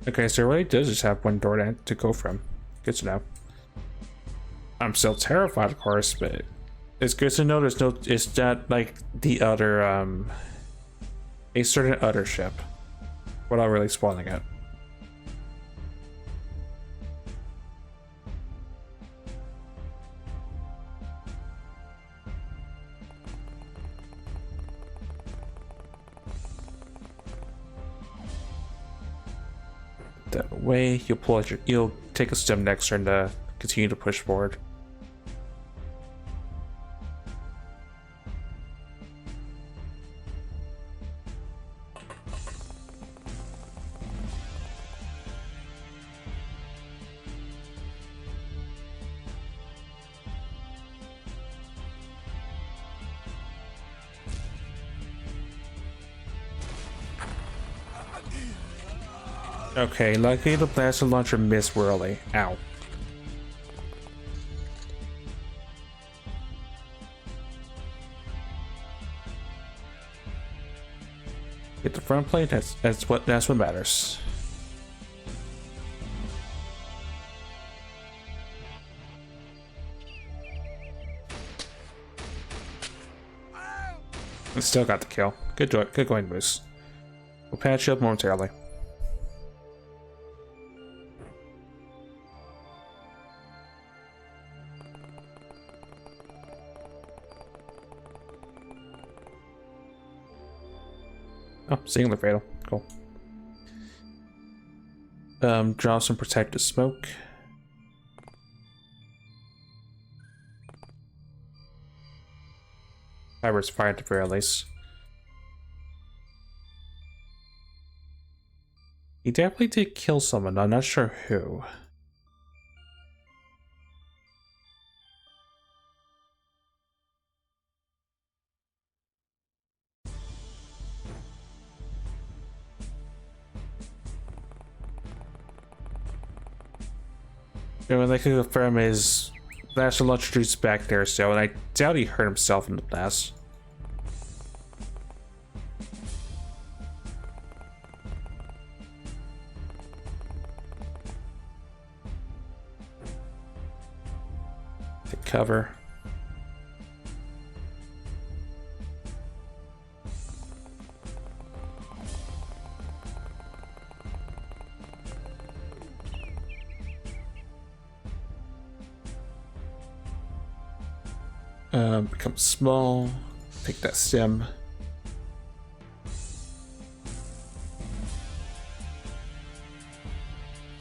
Okay, so it really does just have one door to go from. Good to know. I'm still terrified, of course, but it's good to know there's no. It's not like the other, a certain other ship, without really spoiling it. That way, you'll take a step next turn to continue to push forward. Okay, luckily the blaster launcher missed Whirly. Ow. Hit the front plate, that's what matters. Still got the kill. Good going, Moose. We'll patch you up momentarily. Oh, singular fatal. Cool. Draw some protective smoke. Hybrids fired at the very least. He definitely did kill someone, I'm not sure who. And what I can confirm is Blaster Launcher Dude's back there still, and I doubt he hurt himself in the blast. Take cover. Become small. Take that stem.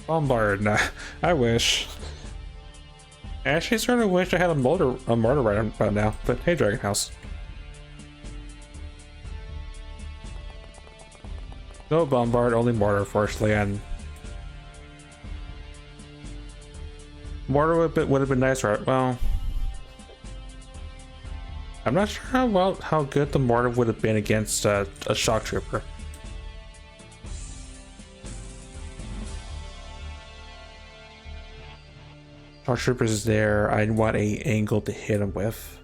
Bombard. Nah, I wish. Actually, sort of wish I had a mortar right about now. But hey, Dragon House. No bombard, only mortar, unfortunately, and mortar would have been nice, right? Well. I'm not sure how good the mortar would have been against a shock trooper. Shock troopers is there. I want a angle to hit him with.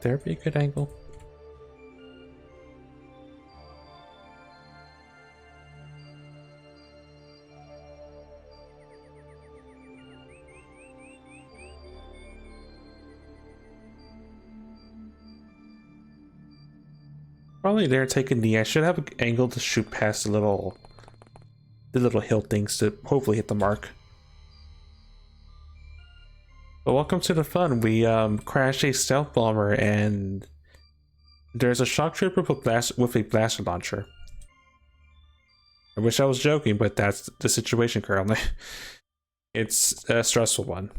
There be a good angle. Probably they're taking the. I should have an angle to shoot past the little hill things to hopefully hit the mark. But welcome to the fun. We crashed a stealth bomber and there's a shock trooper with a blaster launcher. I wish I was joking, but that's the situation currently. It's a stressful one.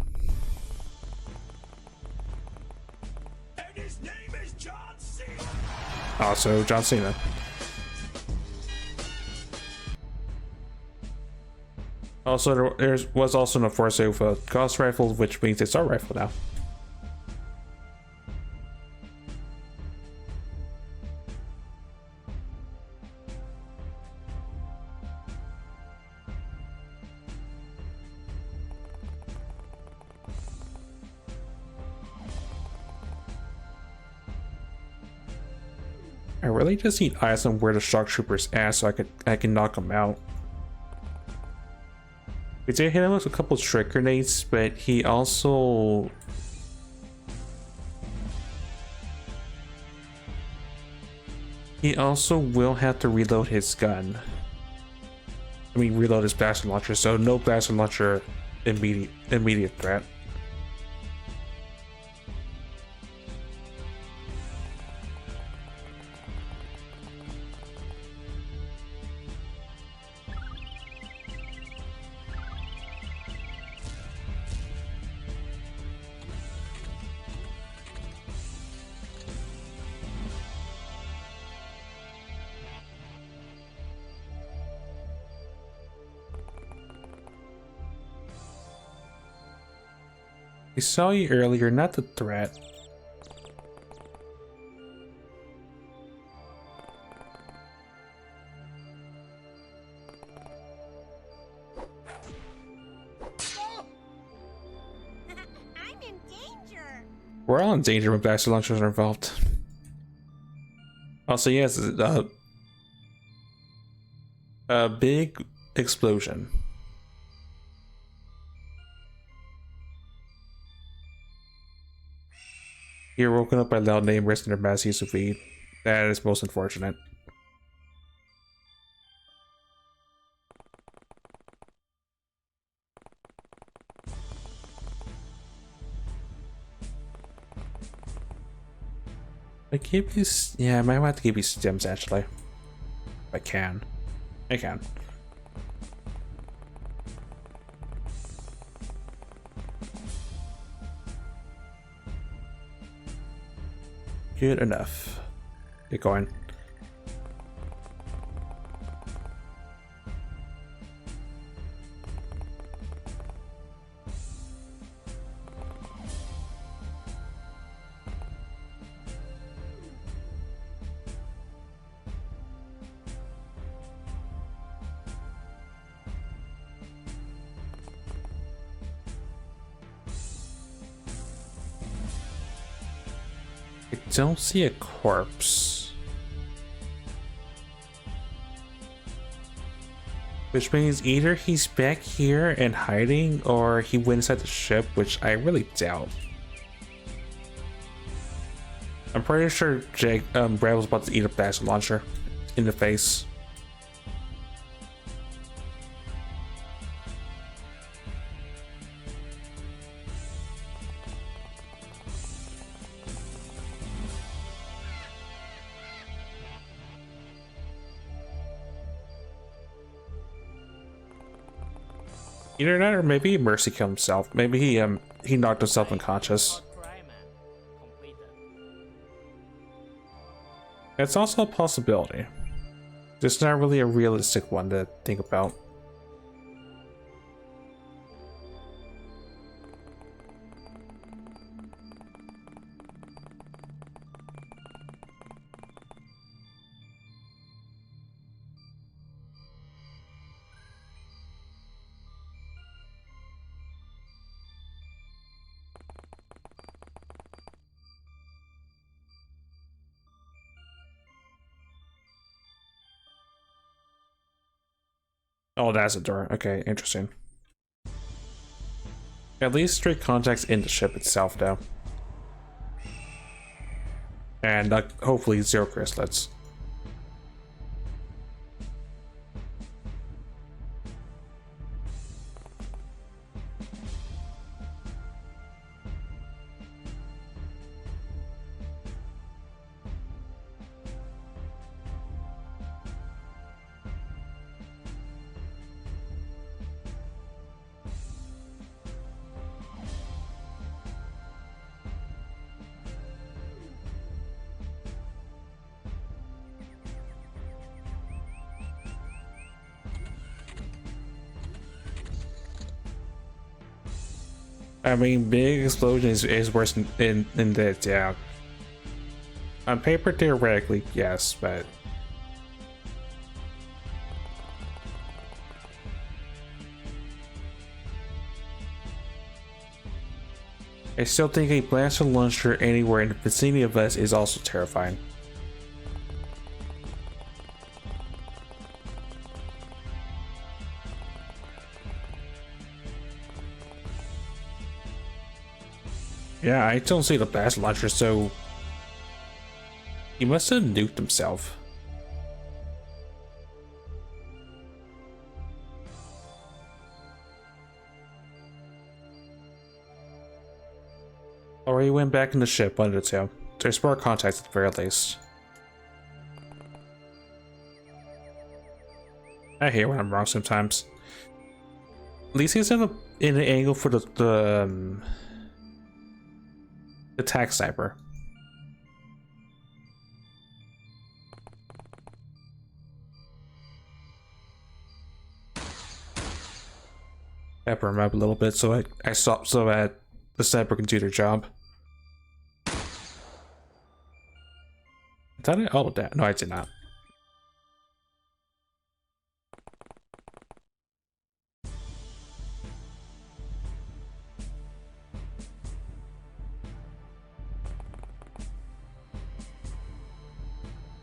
Also, John Cena. Also, there was also an Force with a Gauss rifle, which means it's our rifle now. I really just need eyes on where the shock trooper's at so I can knock him out. We did hit him with a couple trick grenades, but he also will have to reload his gun. I mean, reload his blaster launcher, so no blaster launcher immediate threat. I saw you earlier, not the threat. I'm in danger. We're all in danger when blaster launchers are involved. Also, yes, a big explosion. You're woken up by loud name risk under mass use of weed. That is most unfortunate. I give you, yeah, I might have to give you stems actually. If I can. I can. Good enough. Get going. I don't see a corpse. Which means either he's back here and hiding, or he went inside the ship, which I really doubt. I'm pretty sure Brad was about to eat a blast launcher in the face. Either that, or maybe Mercy killed himself. Maybe he knocked himself unconscious. That's also a possibility. It's not really a realistic one to think about. Oh, that's a door. Okay, interesting. At least 3 contacts in the ship itself, though. And hopefully 0 chrysalids. I mean, big explosion is worse in that, yeah. On paper, theoretically, yes, but I still think a blaster launcher anywhere in the vicinity of us is also terrifying. Yeah, I don't see the blast launcher, so he must have nuked himself. Or he went back in the ship, one of the two. There's more contacts at the very least. I hate when I'm wrong sometimes. At least he's in an angle for the attack sniper. Pepper him up a little bit so I stop so that the sniper can do their job. Did I? Oh, that. No, I did not.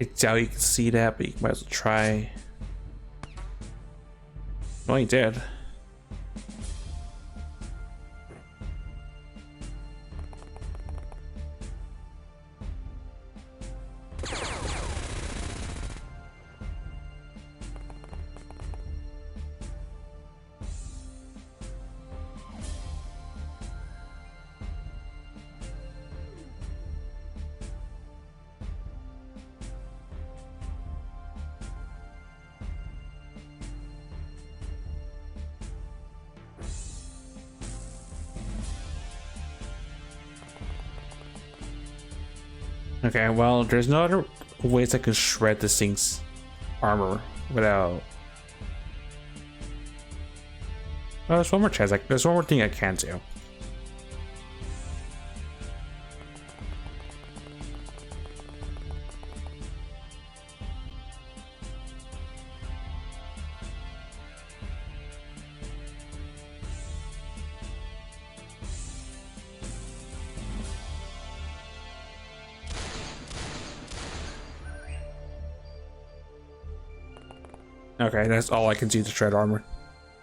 I doubt you can see that, but you might as well try. Well, you did. Okay, well, there's no other ways I can shred this thing's armor without. Oh, there's one more chance. There's one more thing I can do. Okay, that's all I can do to shred armor.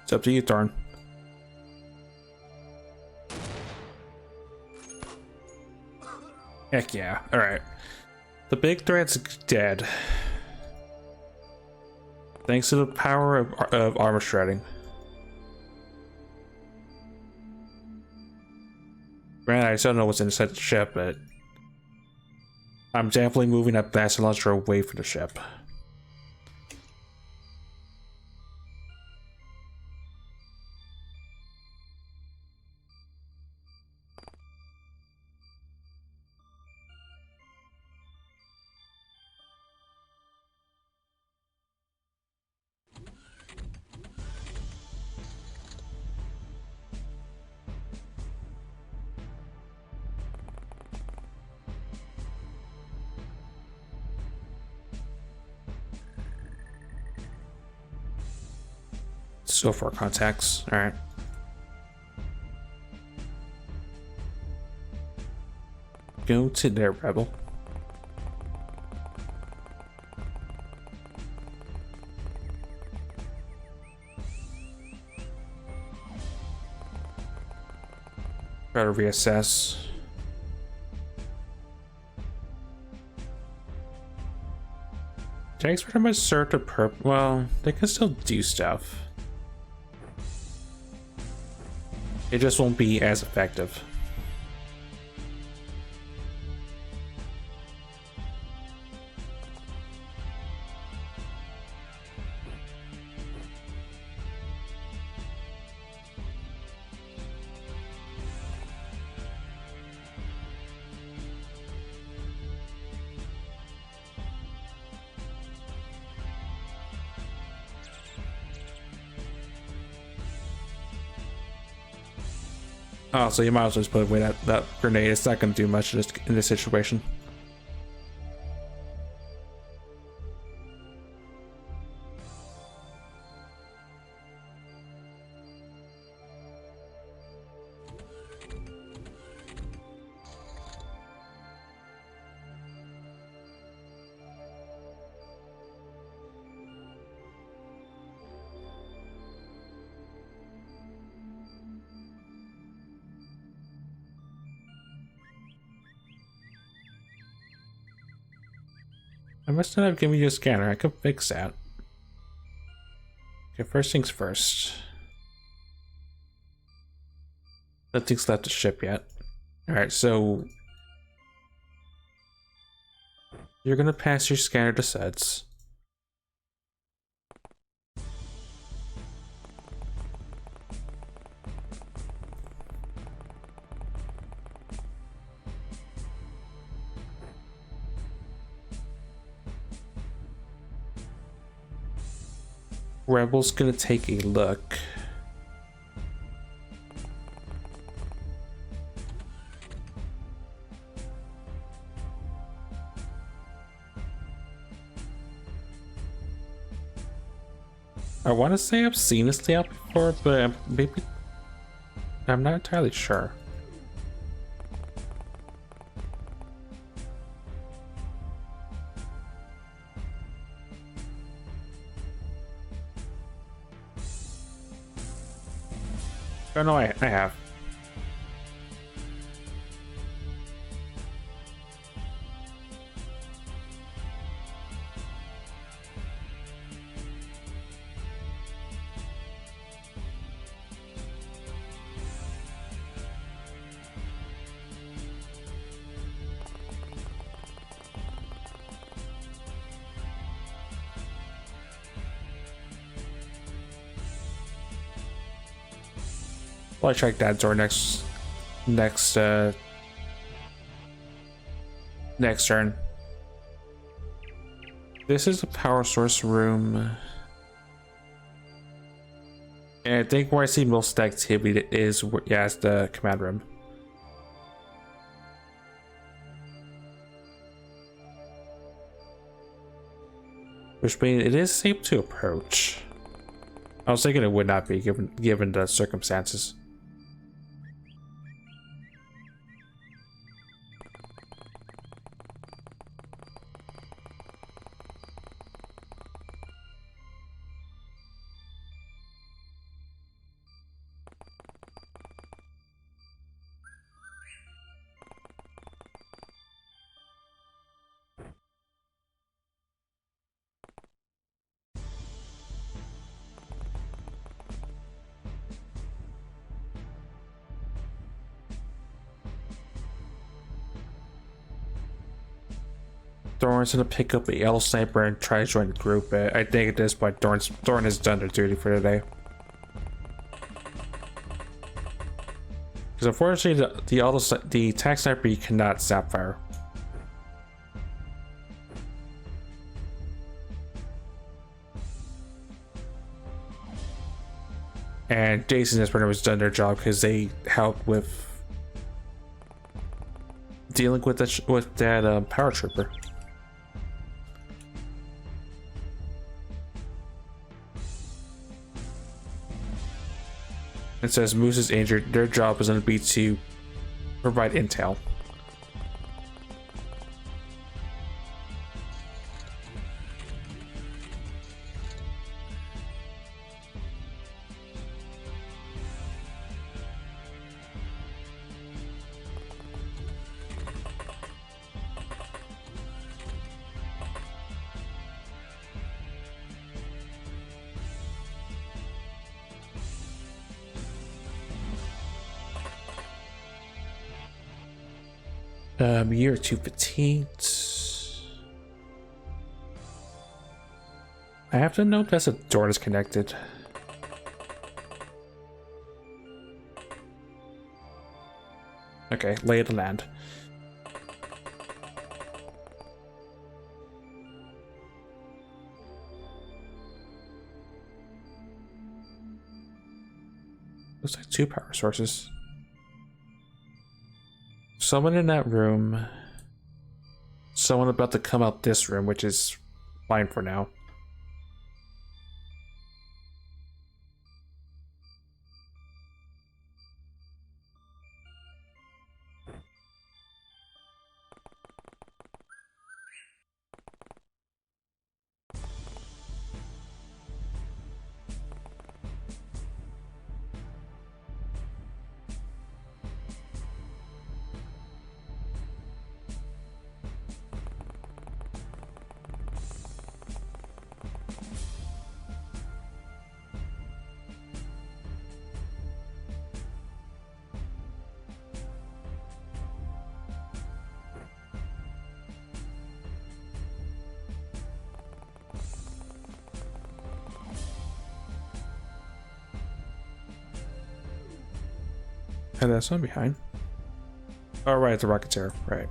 It's up to you, Thorn. Heck yeah. Alright. The big threat's dead. Thanks to the power of armor shredding. Granted, I still don't know what's inside the ship, but I'm definitely moving that blaster launcher away from the ship. So far, contacts. All right. Go to there, Rebel. Try to reassess. Tanks pretty much serve the purpose. Well, they can still do stuff. It just won't be as effective. Oh, so you might as well just put away that grenade. It's not going to do much in this situation. I must not have given you a scanner. I could fix that. Okay, first things first. Nothing's left to ship yet. Alright, so you're gonna pass your scanner to Suds. Rebel's gonna take a look. I want to say I've seen this layout before, but maybe I'm not entirely sure. Oh no, I have. Well, I check that door next turn. This is a power source room. And I think where I see most activity is, yeah, it's the command room. Which means it is safe to approach. I was thinking it would not be given the circumstances. Thorn's gonna pick up a yellow sniper and try to join the group, but I think at this point Thorn has done their duty for the day. Because unfortunately the attack sniper cannot Sapphire. And Jason has pretty much done their job because they helped with dealing with that power trooper. It says Moose is injured. Their job is going to be to provide intel. Year 2 fatigued. I have to note that the door is connected. Okay, lay of the land. Looks like 2 power sources. Someone in that room. Someone about to come out this room, which is fine for now. And that's one behind. Oh, right, the Rocketeer, right.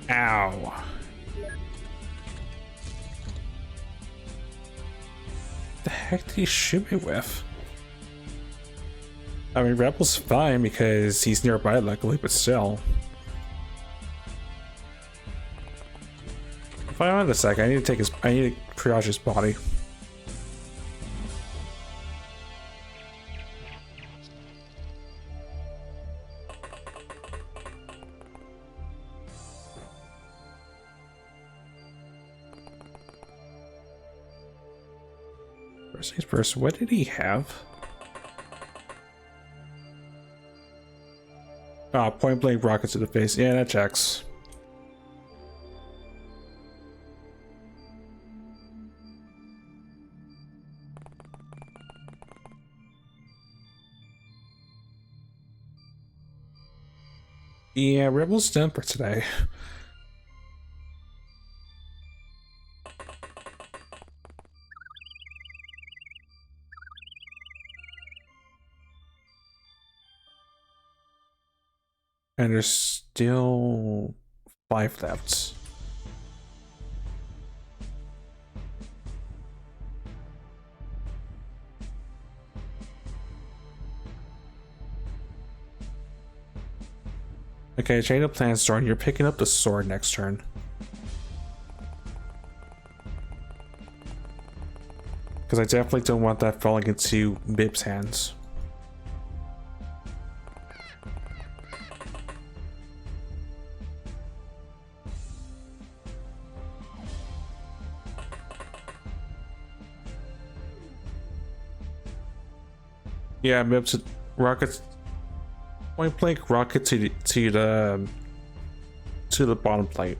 Ow. The heck did he shoot me with? I mean, Rebel's fine because he's nearby, luckily, but still. If I want a sec, I need to triage his body. First things first, what did he have? Ah, point blank rockets to the face. Yeah, that checks. Yeah, Rebel's done for today. And there's still 5 left. Okay, change of plans, Storm. You're picking up the sword next turn. Because I definitely don't want that falling into Bib's hands. Yeah, Bib's rockets, point blank rocket to the to the bottom plate.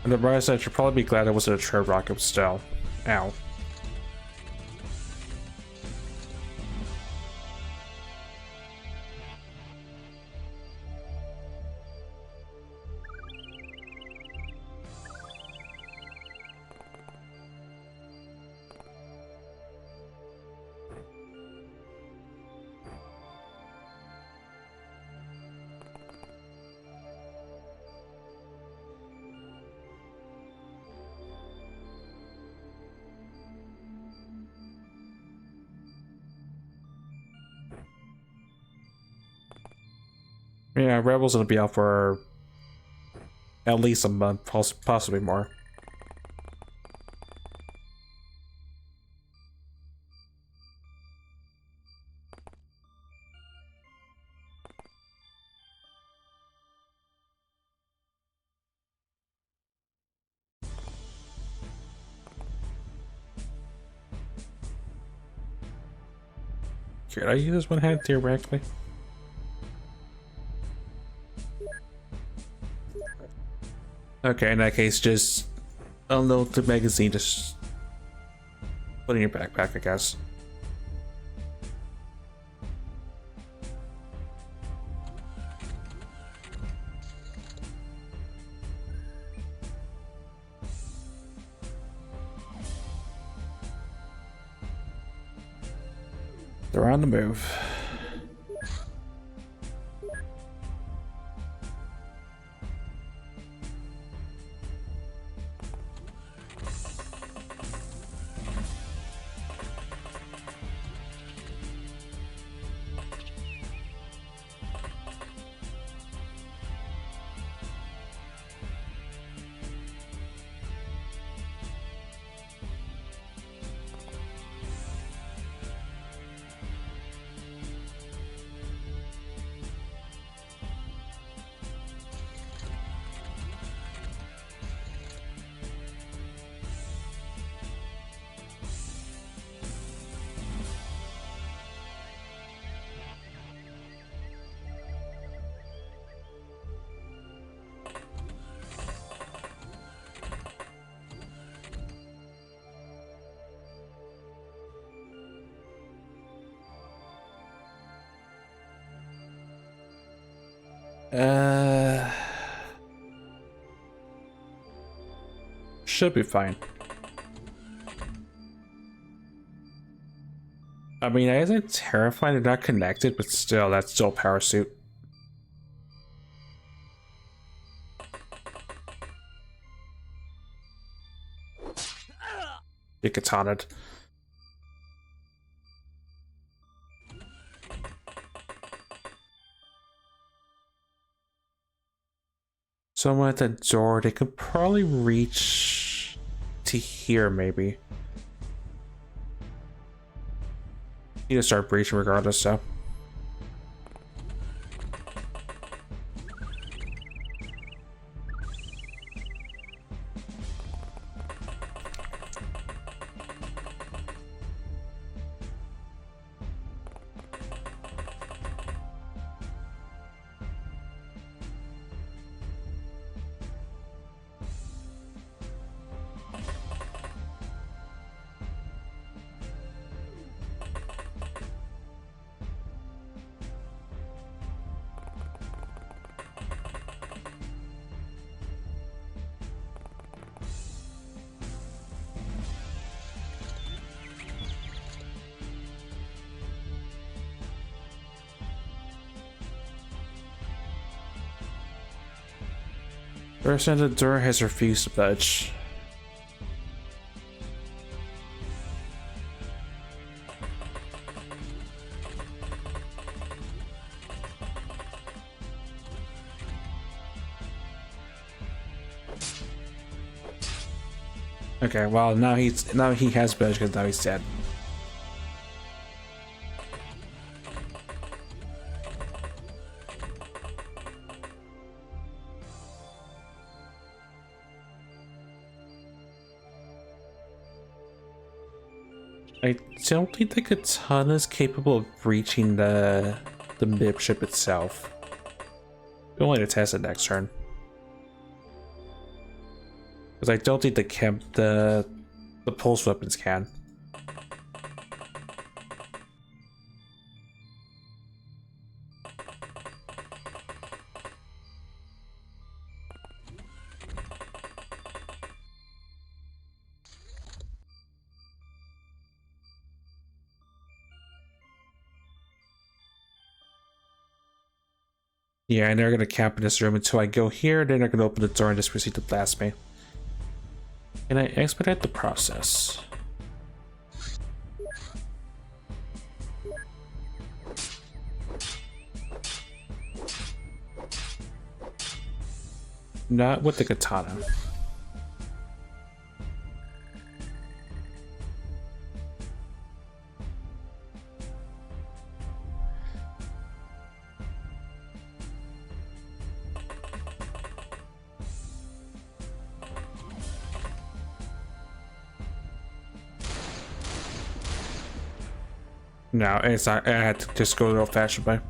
And the bright side, should probably be glad it wasn't a trap rocket still. Ow. Yeah, Rebel's gonna be out for at least a month, possibly more. Could I use this one hand theoretically? Okay, in that case, just unload the magazine, just put it in your backpack, I guess. They're on the move. Should be fine. I mean, I isn't terrified they're not connected, but still, that's still power suit. Get katanaed. Someone at the door, they could probably reach to here, maybe. Need to start breaching regardless, so. Person at the door has refused to budge. Okay, well now he has badge because now he's dead. I don't think the katana is capable of reaching the midship itself. We'll only test it next turn. Because I don't think the pulse weapons can. Yeah, and they're gonna camp in this room until I go here, then they're gonna open the door and just proceed to blast me. Can I expedite the process? Not with the katana. No, it's not. I had to just go the old-fashioned way.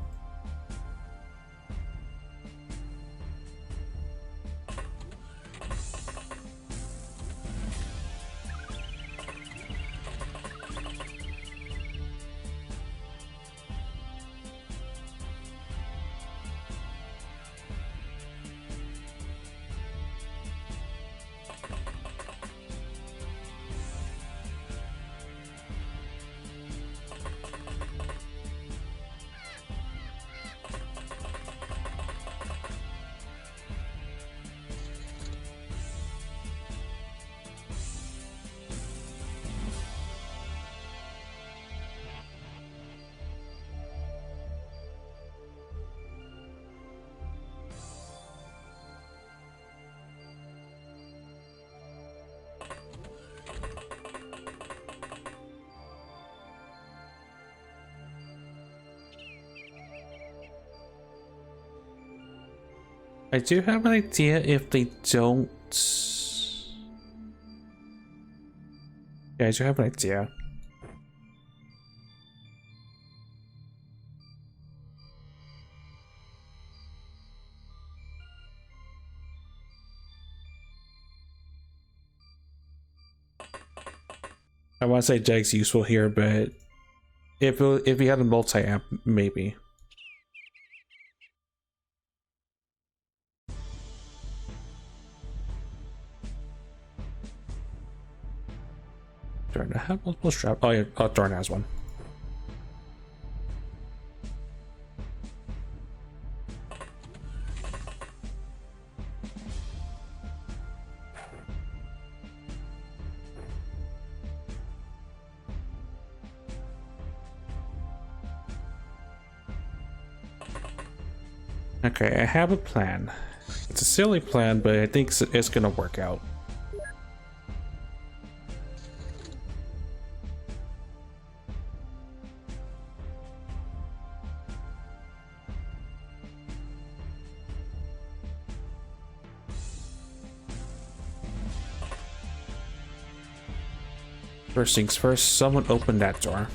I do have an idea if they don't. Yeah, I do have an idea. I want to say Jag's useful here, but if he had a multi-amp, maybe. Darn, I have multiple strap. Oh yeah, Darn has one. Okay, I have a plan. It's a silly plan, but I think it's gonna work out. First things first, someone open that door.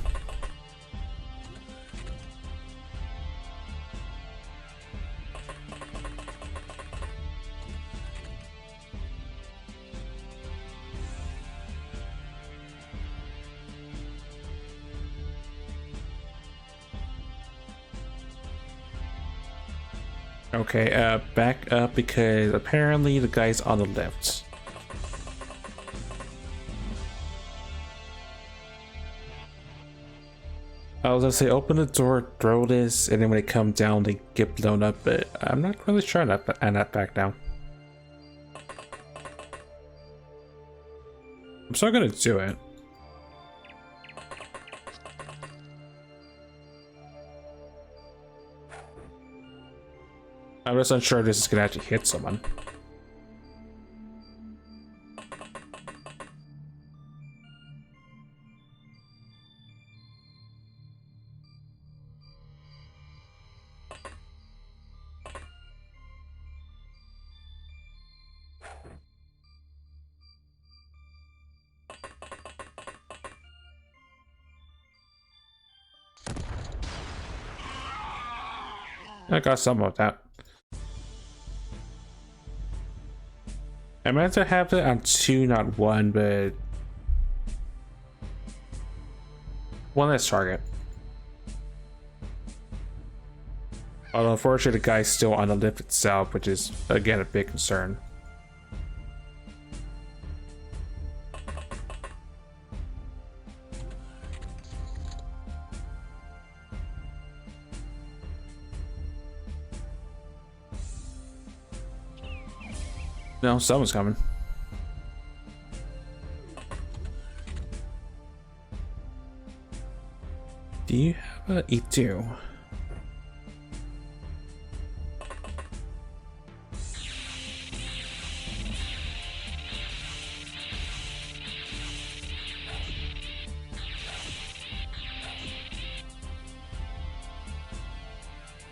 Okay, back up because apparently the guy's on the left. I was gonna say open the door, throw this, and then when they come down, they get blown up, but I'm not really sure on that back now. I'm still gonna do it. I'm just unsure this is gonna actually hit someone. I got some of that. I meant to have it on 2, not 1, but one less target. Although unfortunately the guy's still on the lift itself, which is again a big concern. No, someone's coming. Do you have a E2?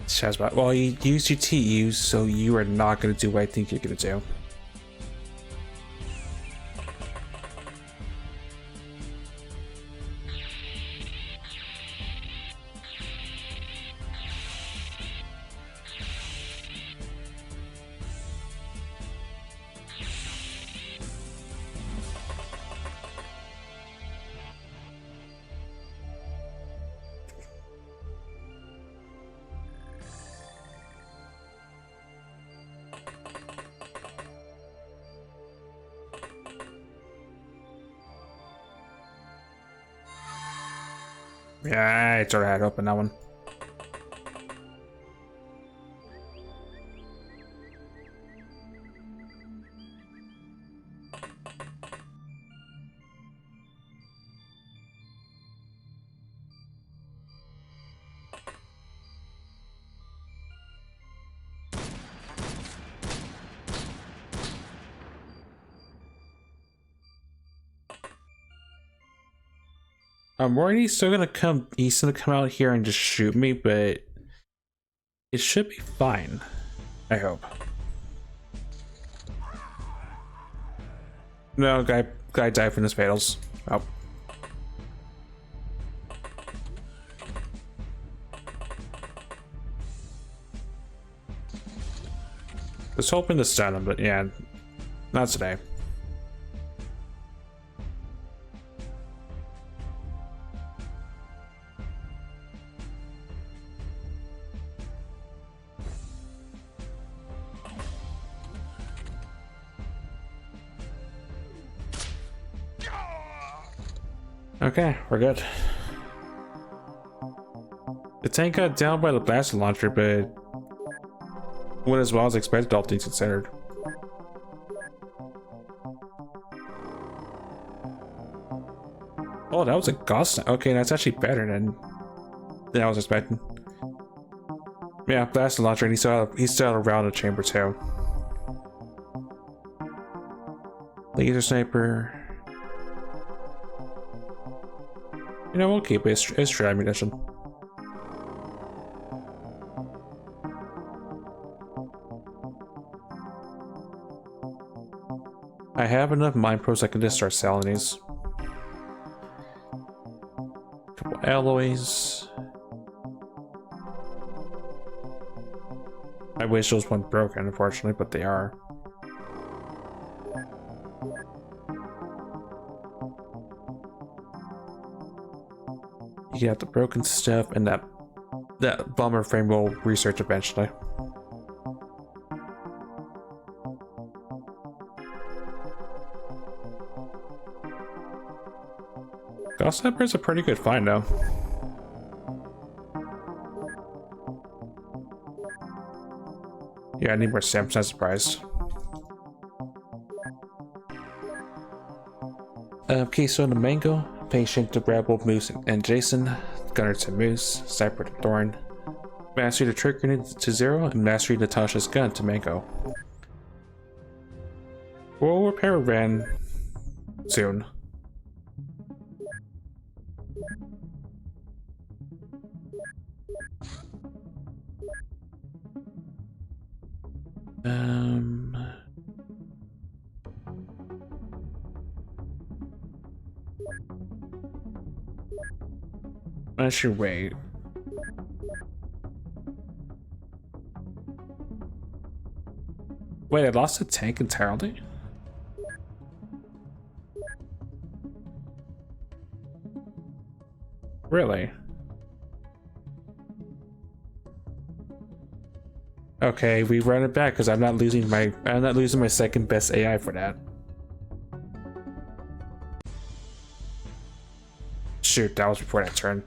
Shazbot. Well, you used your TU, so you are not going to do what I think you're going to do. Yeah, I sort of had to open that one. I'm worried he's still gonna come. He's gonna come out here and just shoot me, but it should be fine. I hope. No, guy died from his fatals. Oh. Was hoping to stun him, but yeah, not today. Okay, we're good. The tank got down by the blaster launcher, but went as well as expected, all things considered. Oh, that was a ghost. Okay, that's actually better than I was expecting. Yeah, blaster launcher, and he's still around the chamber too. Laser sniper. You know, we'll keep it. It's true ammunition. I have enough mind probes I can just start selling these. Couple alloys. I wish those weren't broken, unfortunately, but they are. You have the broken stuff, and that bomber frame will research eventually. Ghost Sniper is a pretty good find, though. Yeah, I need more stamps. Not surprised. Okay, so the Mango, Patient to Rebel, Moose and Jason, Gunner to Moose, Sniper to Thorn, Mastery to Trick Grenade to Zero, and Mastery Natasha's gun to Mango. We'll repair Ren soon. I should wait. Wait, I lost a tank entirely? Really? Okay, we run it back because I'm not losing my second best AI for that. Shoot, that was before that turn.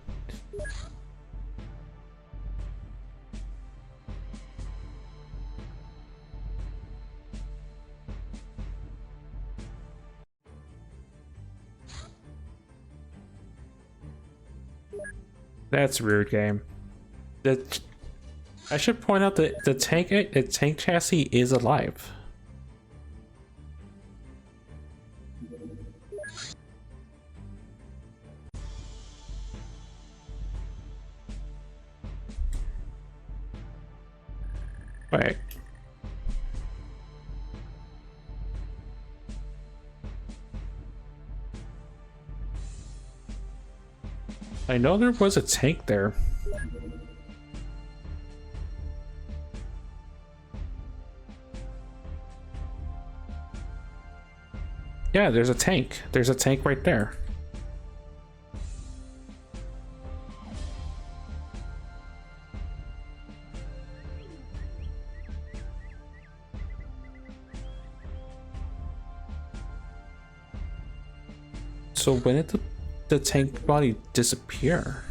That's a rude game. I should point out that the tank chassis is alive. Wait. I know there was a tank there. Yeah, there's a tank. There's a tank right there. So when did the tank body disappear?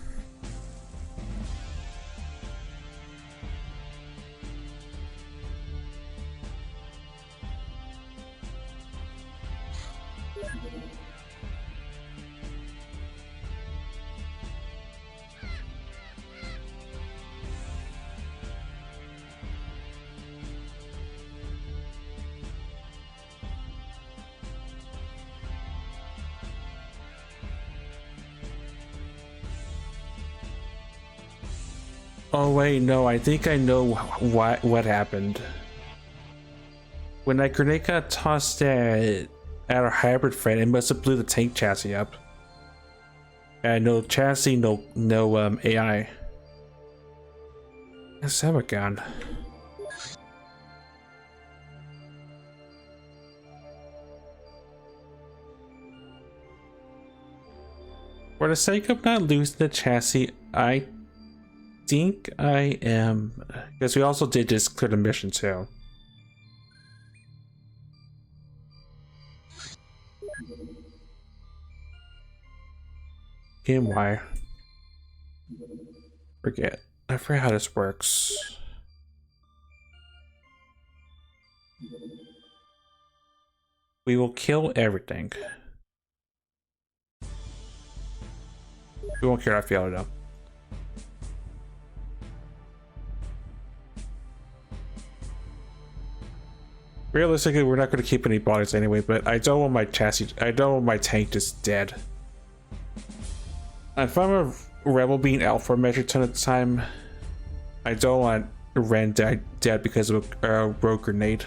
Oh wait, no, I think I know what happened. When that grenade got tossed at our hybrid friend, it must have blew the tank chassis up. And no chassis, no AI. Let's have a gun. For the sake of not losing the chassis, I think I am, because we also did just clear the mission too. Game Y. I forget how this works. We will kill everything. We won't care how I feel though. Realistically, we're not going to keep any bodies anyway, but I don't want my chassis, I don't want my tank just dead. If I'm a rebel being out for a measured ton of time, I don't want Ren dead because of a rogue grenade.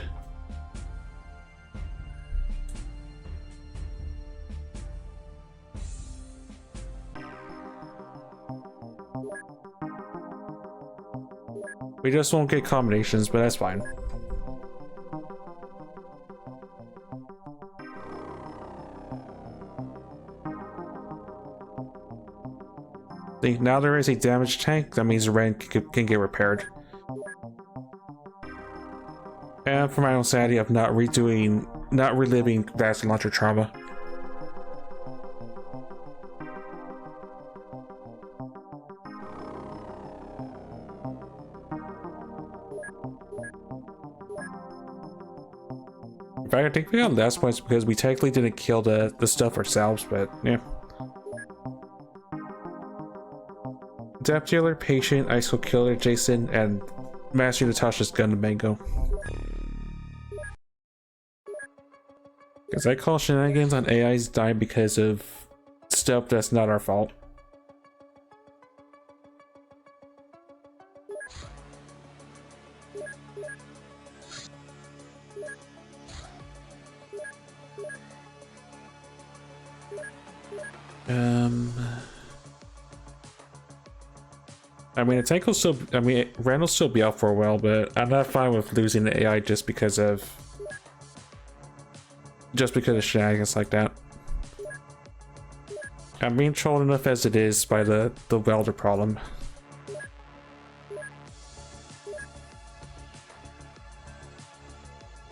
We just won't get combinations, but that's fine. Now there is a damaged tank, that means Ren can get repaired. And for my own sanity of not reliving that launcher trauma. In fact, I think we got less points because we technically didn't kill the stuff ourselves, but yeah. Depth Dealer, Patient, Icicle Killer, Jason, and Master Natasha's gun to Mango. Because I call shenanigans on AIs dying because of stuff that's not our fault. I mean, the tank will still, Ren will still be out for a while, but I'm not fine with losing the AI just because of just because of shenanigans like that. I'm being trolled enough as it is by the welder problem.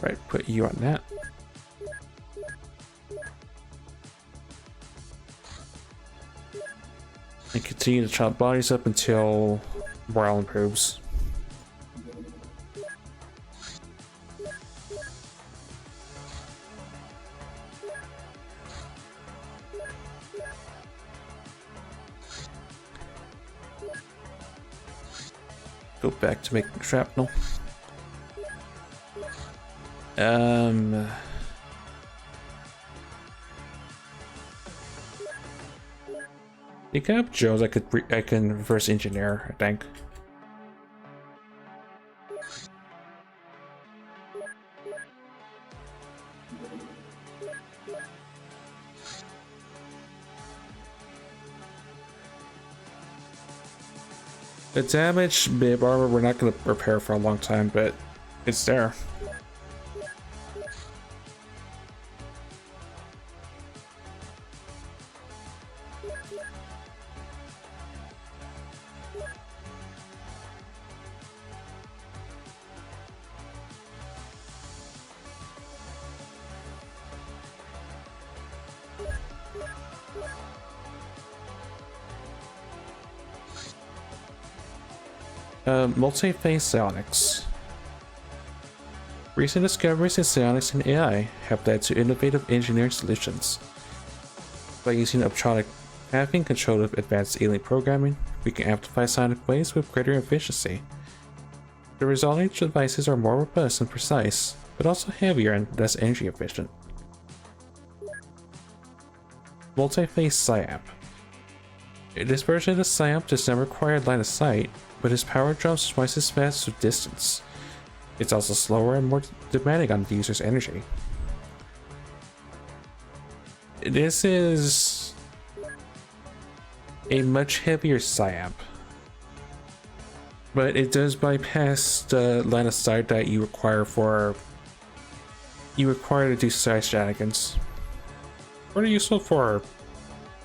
Right, put you on that. And continue to chop bodies up until morale improves. Go back to making shrapnel. Pick up Jones. I can reverse engineer, I think. The damaged bib armor we're not going to repair for a long time, but it's there. Multi-phase psionics. Recent discoveries in psionics and AI have led to innovative engineering solutions. By using optronic pathing controlled with advanced alien programming, we can amplify psionic waves with greater efficiency. The resulting devices are more robust and precise, but also heavier and less energy efficient. Multi-phase PSIAP. This version of the PSIAP does not require line of sight, but his power jumps twice as fast with distance. It's also slower and more demanding on the user's energy. This is a much heavier PSIAP, but it does bypass the line of sight that you require to do side shenanigans. Pretty useful for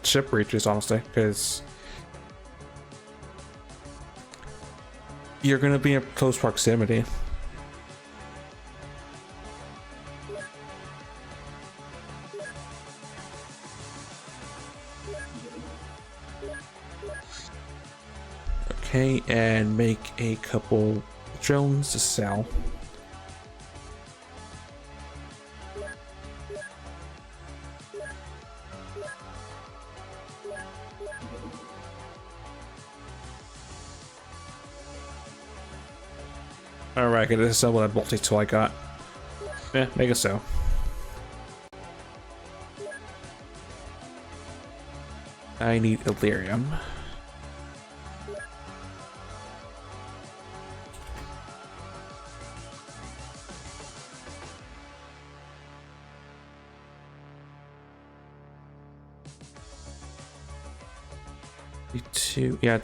ship breaches, honestly, because you're going to be in close proximity. Okay, and make a couple drones to sell. Alright, I can assemble that multi-tool I got. Yeah, make it so. I need Illyrium.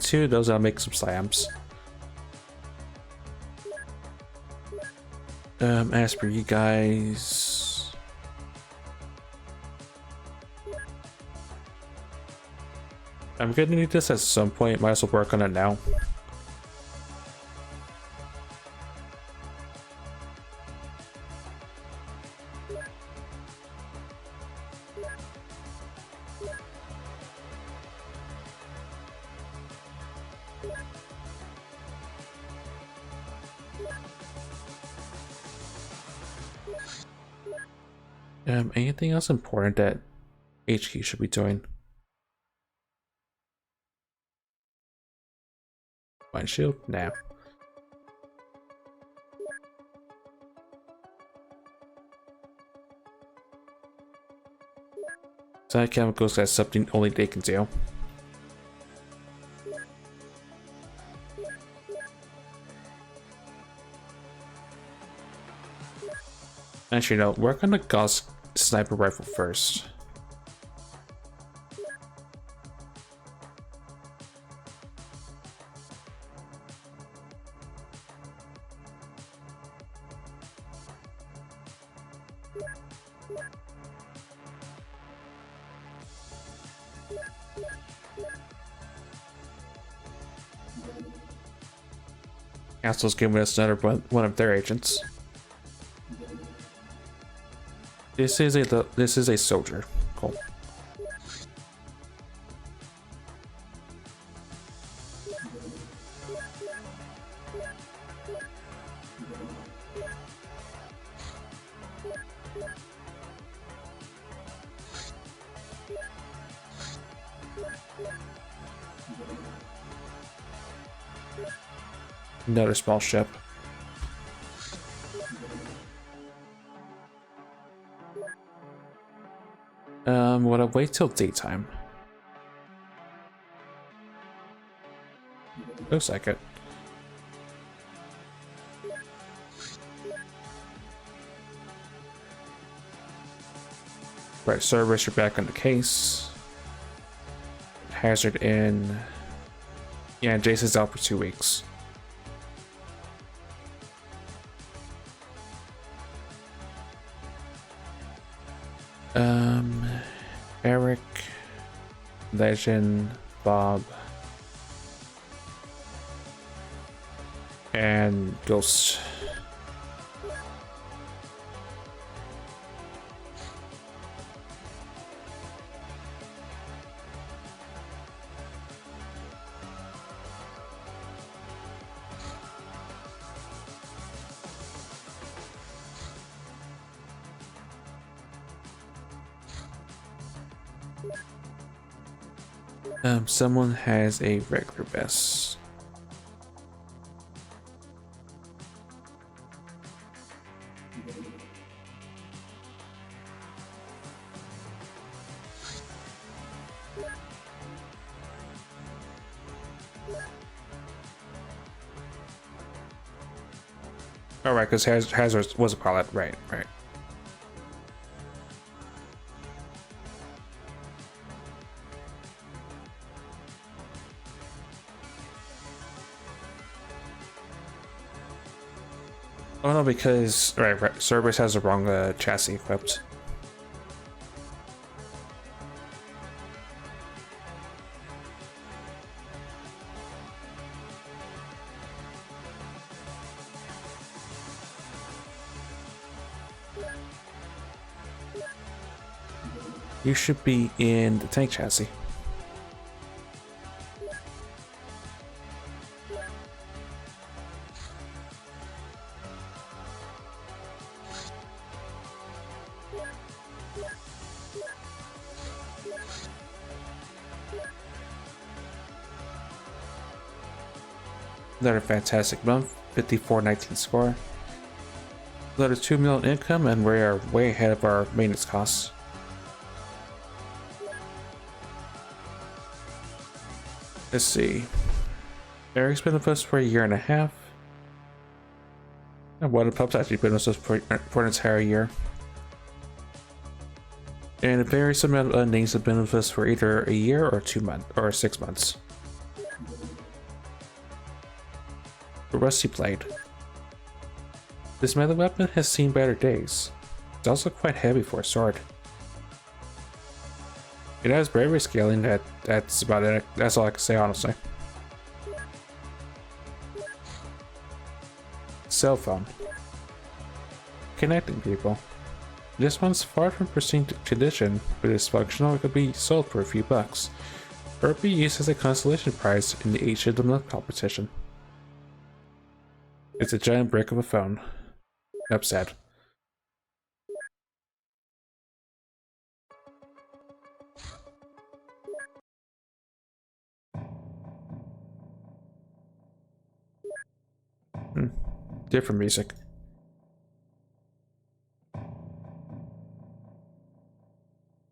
Two of those. I'll make some slams. As for you guys, I'm gonna need this at some point. Might as well work on it now. Anything else important that HQ should be doing? Mind shield? Nah. Side chemicals, that's something only they can do. Actually, no, work on the Gauss sniper rifle first. Council's giving us another one of their agents. This is a soldier. Cool. Another small ship. Would I wait till daytime? Looks like it. Right, Cerberus, you're back on the case. Hazard in. Yeah, Jason's out for 2 weeks. Eric, Legend, Bob, and Ghost. Someone has a regular vest. All right, because Hazard was a pilot, right? Oh no, because right, Cerberus has the wrong chassis equipped. You should be in the tank chassis. Another fantastic month, 5419 score. Another 2 million income, and we are way ahead of our maintenance costs. Let's see. Eric's been with us for a year and a half. And Water Pup's actually been with us for an entire year. And various amount of names have been with us for either a year or 2 months or 6 months. The Rusty Blade. This melee weapon has seen better days. It's also quite heavy for a sword. It has bravery scaling, that's about it. That's all I can say, honestly. Cell phone. Connecting people. This one's far from pristine condition, but it's functional. It could be sold for a few bucks, or be used as a consolation prize in the Age of the Month competition. It's a giant brick of a phone. Upset. Different music.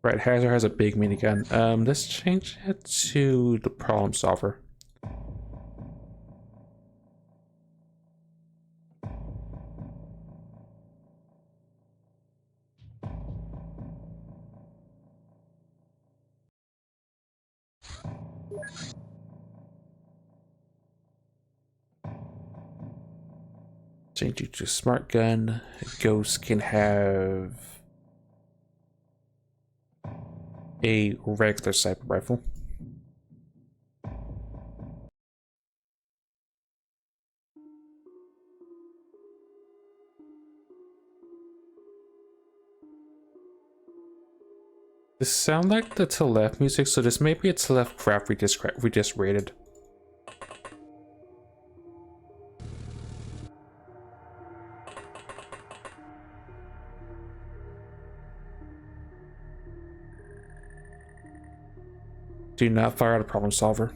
Right, Hazard has a big minigun. Let's change it to the problem solver. Change it to smart gun. Ghost can have a regular sniper rifle. This sound like the Telef music, so this may be a Telef craft we just rated. Do not fire at a problem solver.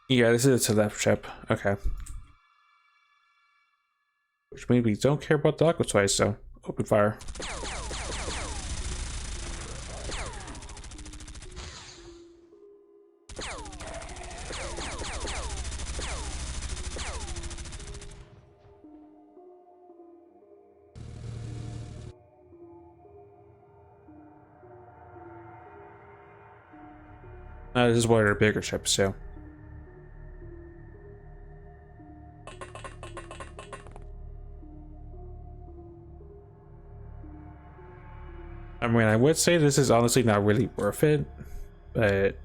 Yeah, this is a left chip. Okay. Which means we don't care about the aqua twice, so open fire. This is one of our bigger ships, so. I mean, I would say this is honestly not really worth it, but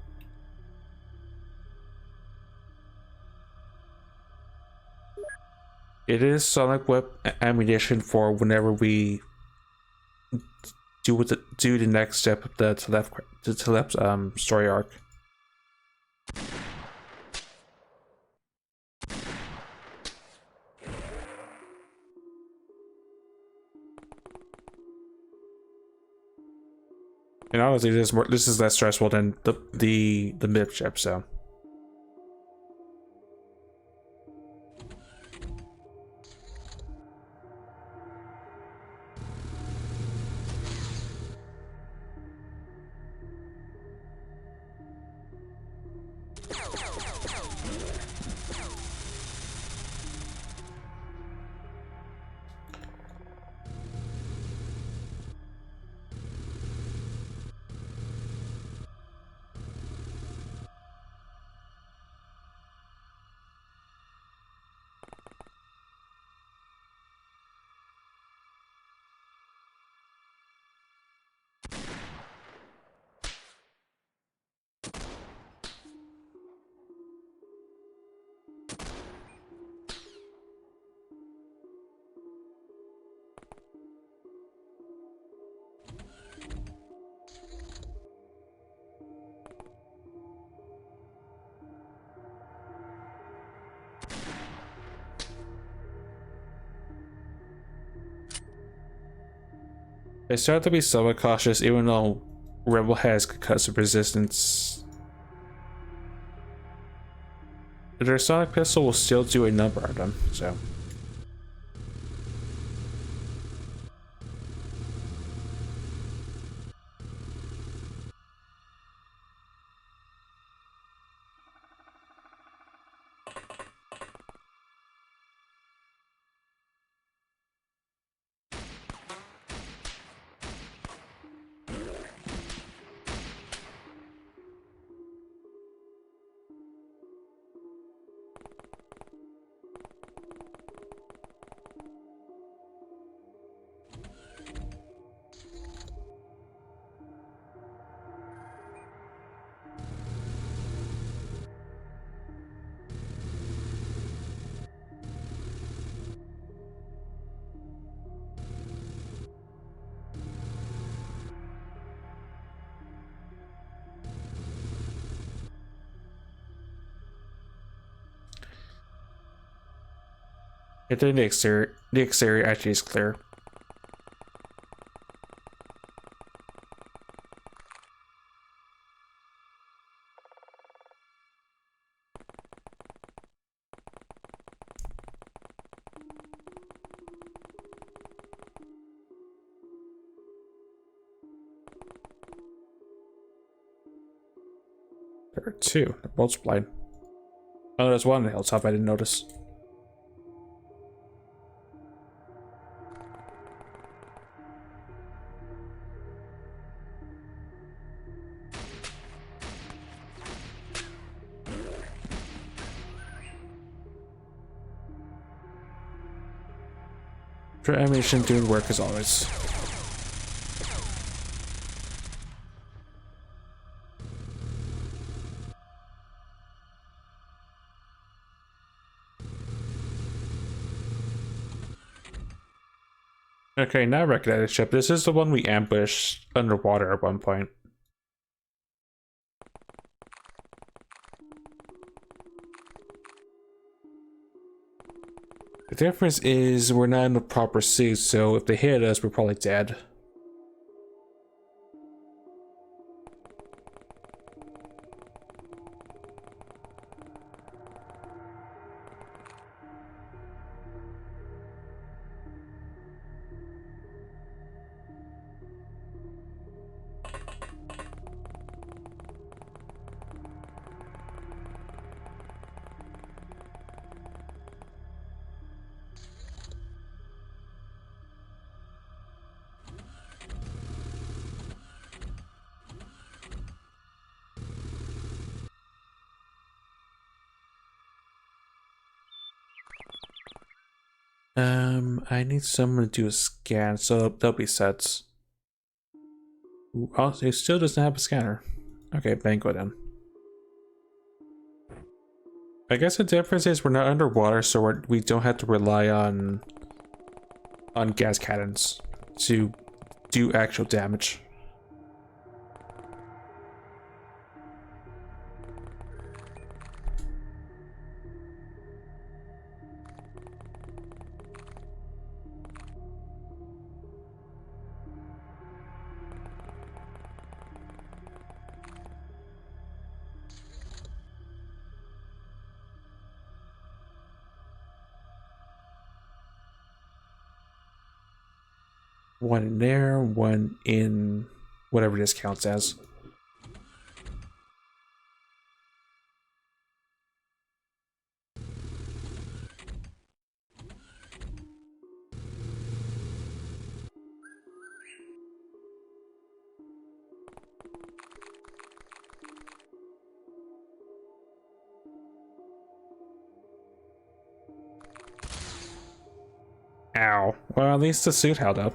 it is sonic whip ammunition for whenever we do the next step of the Telep story arc. And honestly, this is less stressful than the mid ship, so. I start to be somewhat cautious, even though Rebel has concussive resistance. Their sonic pistol will still do a number on them, so. I think the exterior actually is clear. There are two. They're multiplied. Oh, there's one on the hilltop I didn't notice. For animation doing work as always. Okay, now I recognize the ship. This is the one we ambushed underwater at one point. The difference is we're not in the proper suit, so if they hit us, we're probably dead. I need someone to do a scan, so there'll be sets. Ooh, oh, it still doesn't have a scanner. Okay, bango then. I guess the difference is we're not underwater, so we don't have to rely on gas cannons to do actual damage. One in there, one in whatever this counts as. Ow. Well, at least the suit held up.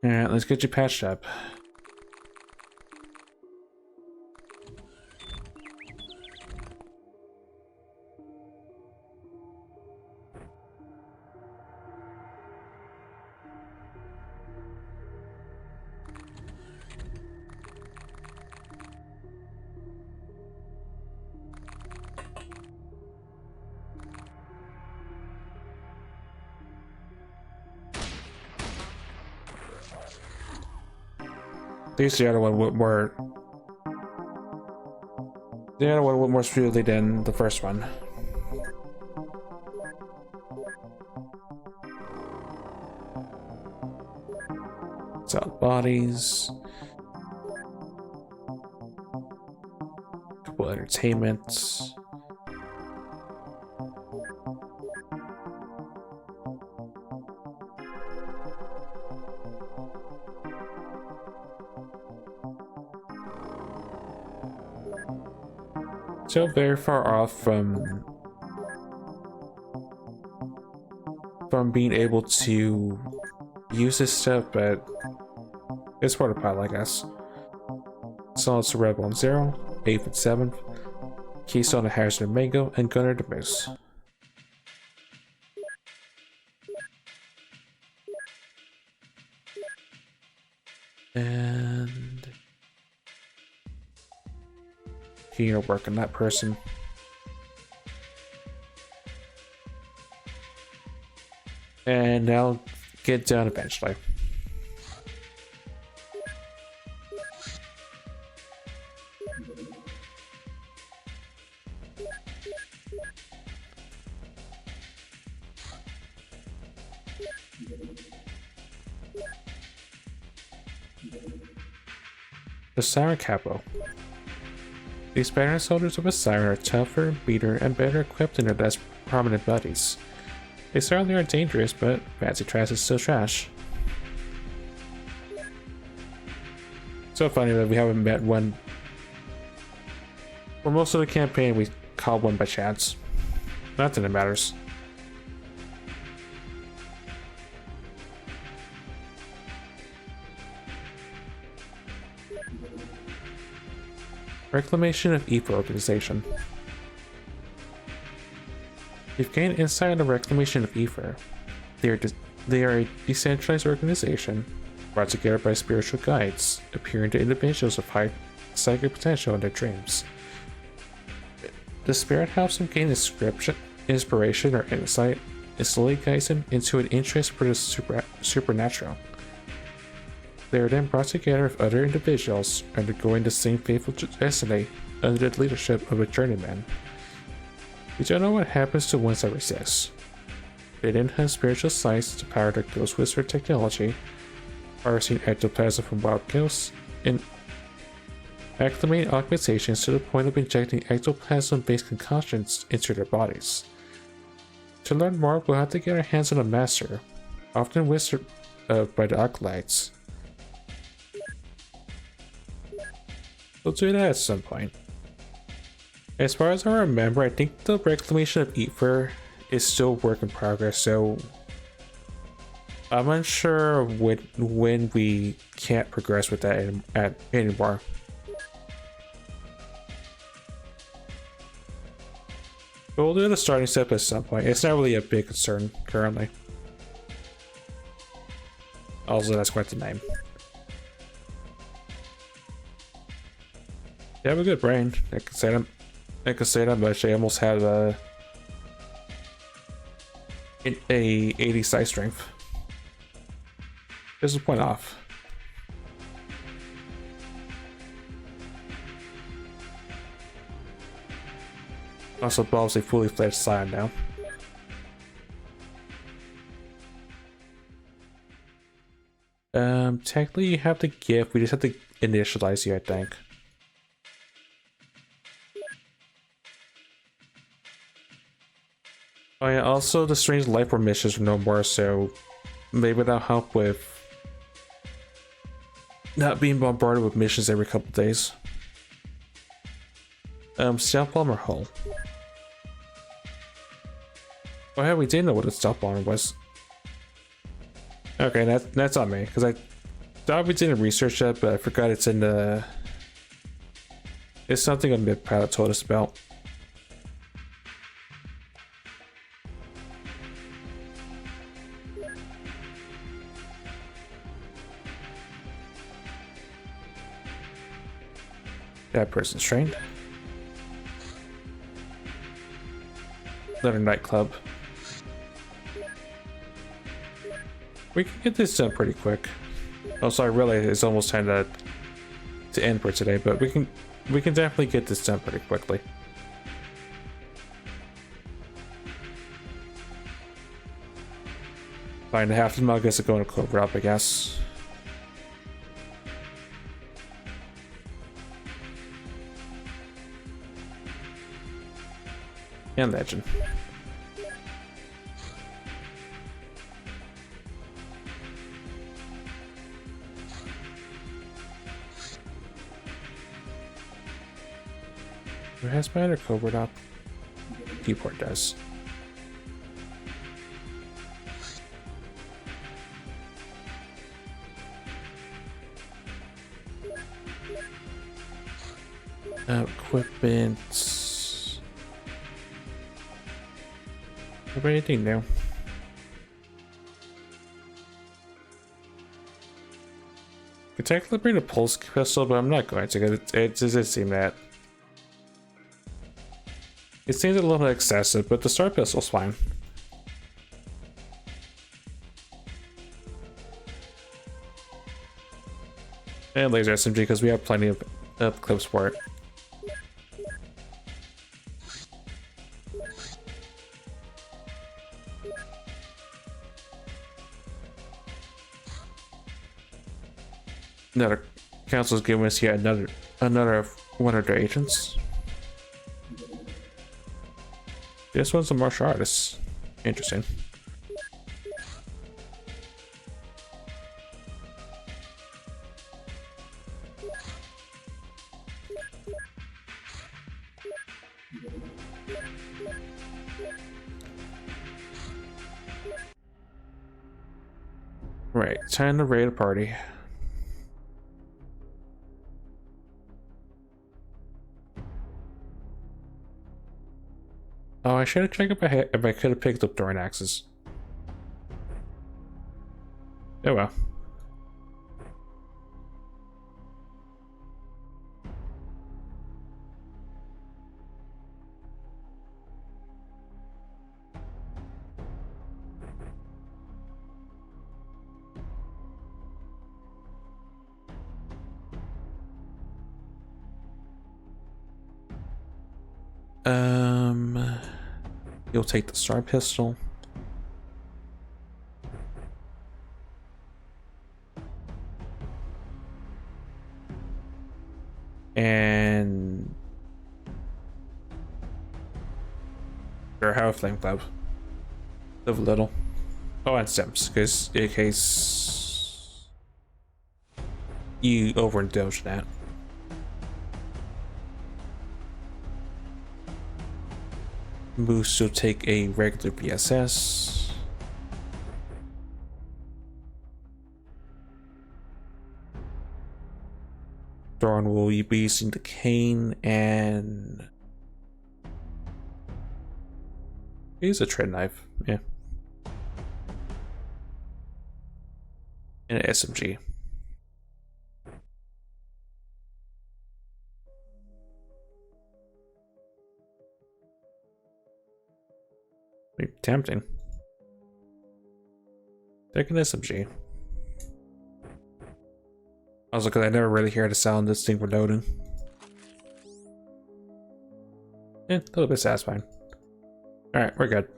Alright, let's get you patched up. At least the other one with more. The other one with more smoothly than the first one. Solid bodies. Couple entertainments. Still very far off from being able to use this stuff, but it's part of the pile, I guess. Solid Cerebral and Zero, 8th and 7th, Keystone and Harrison and Mango, and Gunner the Moose. And continue to work on that person. And I'll get down eventually. The Siren Capo. These veteran soldiers of a Siren are tougher, beater, and better equipped than their less prominent buddies. They certainly are dangerous, but fancy trash is still trash. So funny that we haven't met one. For most of the campaign, we caught one by chance. Not that it matters. Reclamation of Aether Organization. You've gained insight on the Reclamation of Aether. They are a decentralized organization brought together by spiritual guides, appearing to individuals of high psychic potential in their dreams. The spirit helps them gain inspiration or insight, and slowly guides them into an interest for the supernatural. They are then brought together with other individuals undergoing the same fateful destiny under the leadership of a journeyman. We don't know what happens to ones that resist. They then have spiritual sights to power their ghost whisper technology, harvesting ectoplasm from wild ghosts, and acclimating augmentations to the point of injecting ectoplasm-based concoctions into their bodies. To learn more, we'll have to get our hands on a master, often whispered of by the acolytes. We'll do that at some point. As far as I remember, I think the Reclamation of Aether is still a work in progress, so I'm unsure when we can't progress with that anymore. But we'll do the starting step at some point. It's not really a big concern currently. Also, that's quite the name. You have a good brain. I can say that much. I almost had a 80 size strength. This is point off. Also, Bob's a fully fledged Scion now. Technically you have the gift, we just have to initialize you, I think. Oh yeah, also the Strange Life Form missions are no more, so maybe that'll help with not being bombarded with missions every couple days. Stealth Bomber Hull. Oh yeah, we did know what a Stealth Bomber was. Okay, that's on me, because I thought we didn't research that, but I forgot it's in the... It's something a mid-pilot told us about. That person's trained. Another nightclub. We can get this done pretty quick. Also, I realize it's almost time to end for today, but we can definitely get this done pretty quickly. Fine, half the Malgus are going to Clover up, I guess. And Legend. Who has Spider Cobra up? Deport does. Equipment. Have anything new? Could technically bring a pulse pistol, but I'm not going to because it doesn't seem that. It seems a little excessive, but the Star Pistol's fine. And laser SMG because we have plenty of clips for it. Another Council's giving us yet another of one of their agents. This one's a martial artist. Interesting. Right, time to raid a party. Oh, I should have checked if I could have picked up throwing axes. Oh well. You'll take the star pistol. And or have a flame club. Live a little. Oh, and stems, because in case you overindulge that. Moose will take a regular PSS. Thorn will be using the cane and use a tread knife, yeah. And an SMG. Tempting. Take an SMG. Also, because I never really hear the sound this thing reloading. Yeah, a little bit satisfying. Alright, we're good.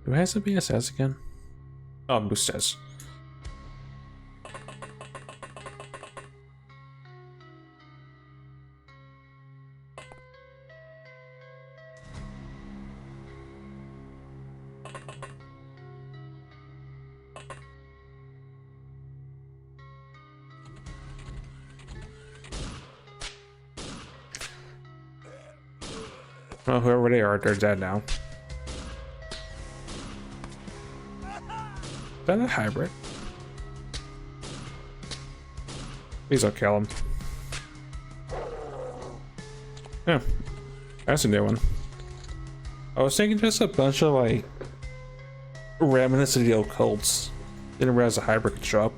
Who has the BSS again? Oh, Moose does. Well, whoever they are, they're dead now. Is that a hybrid? Please don't kill him. Yeah, that's a new one. I was thinking just a bunch of like remnants of the old cults. Didn't realize a hybrid could show up.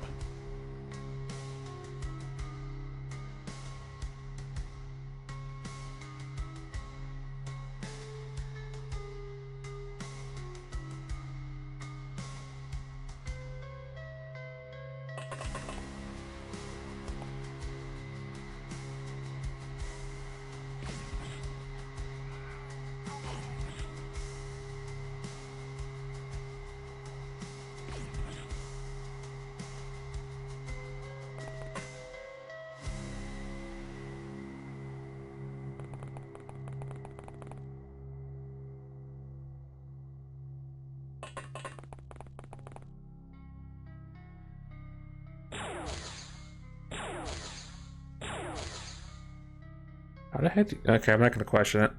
How the heck? Okay, I'm not gonna question it.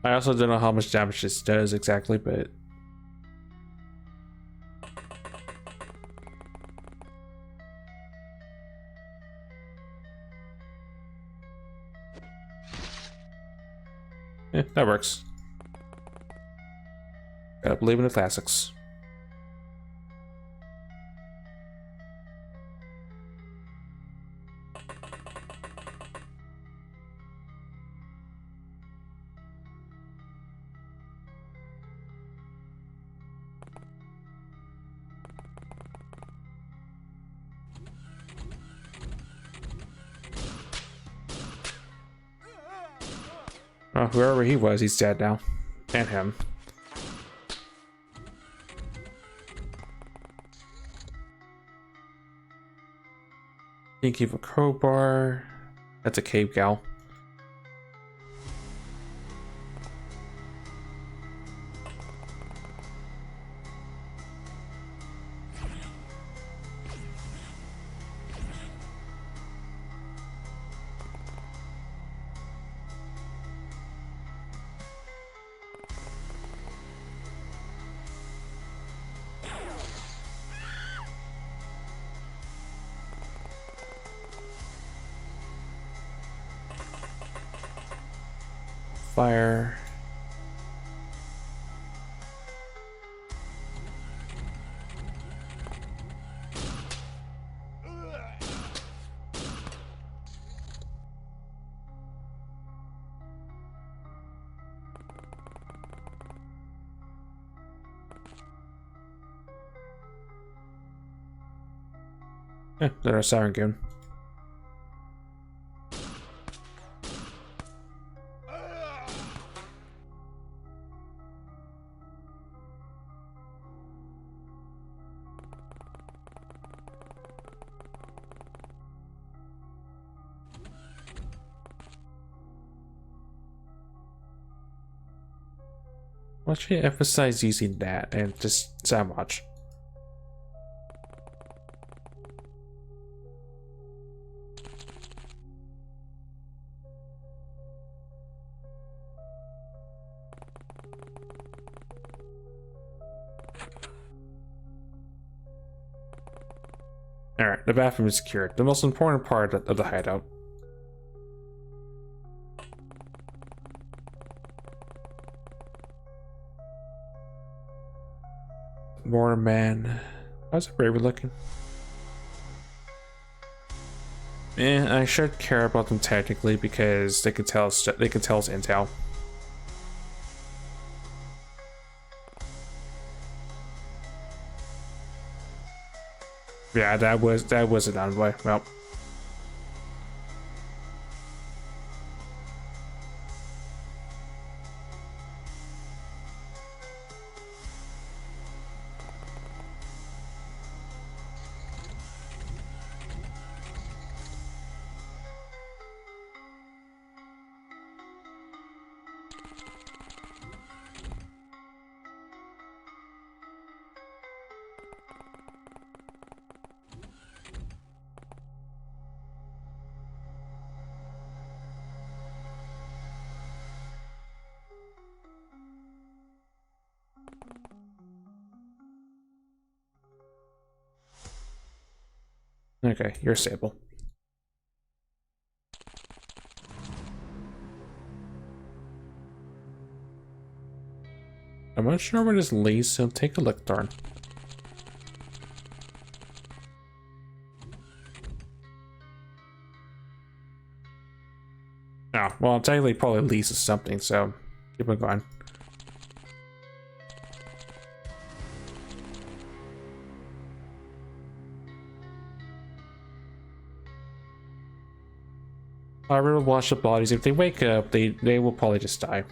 I also don't know how much damage this does exactly, but yeah, that works. Gotta believe in the classics. Well, whoever he was, he's dead now. And him. Think of a crowbar. That's a cave gal. Fire. Yeah, there's a Siren Goon. Why should you emphasize using that and just so much? Alright, the bathroom is secured. The most important part of the hideout. More man. How's it braver looking? I should care about them technically because they can tell us intel. Yeah, that was an envoy. Well. Okay, you're stable. I'm not sure where this leads, so take a look, darn. Oh, well, technically probably leads to something, so keep on going. I will wash the bodies. If they wake up, they will probably just die.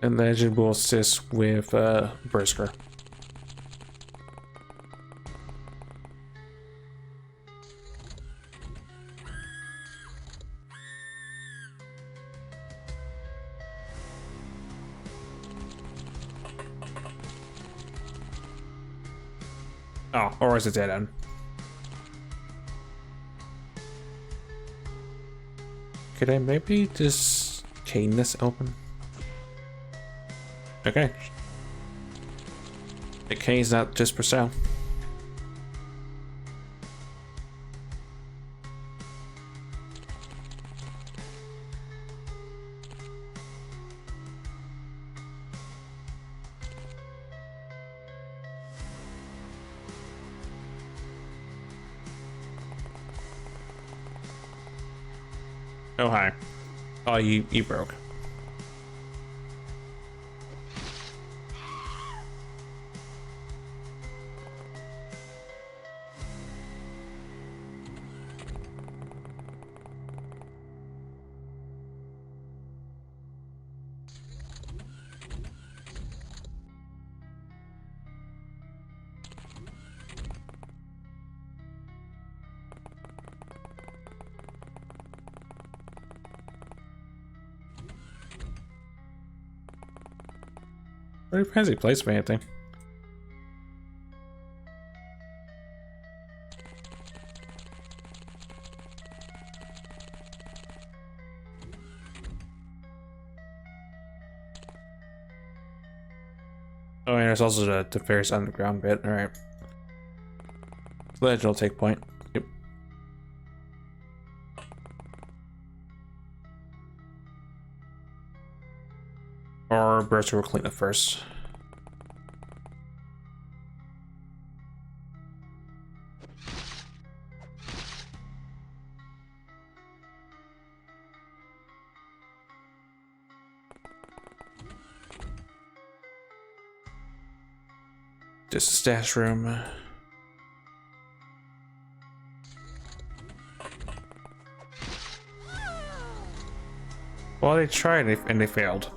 And Legend will assist with Brisker. Oh, or is it dead end? Could I maybe just cane this open? Okay. The cane's not just for sale. Oh, hi. Oh, you broke. Pretty fancy place for anything. Oh, and there's also the Ferris underground bit. Alright. Legend will take point. Yep. Or Berser will clean it first. Just a stash room. Well, they tried and they failed.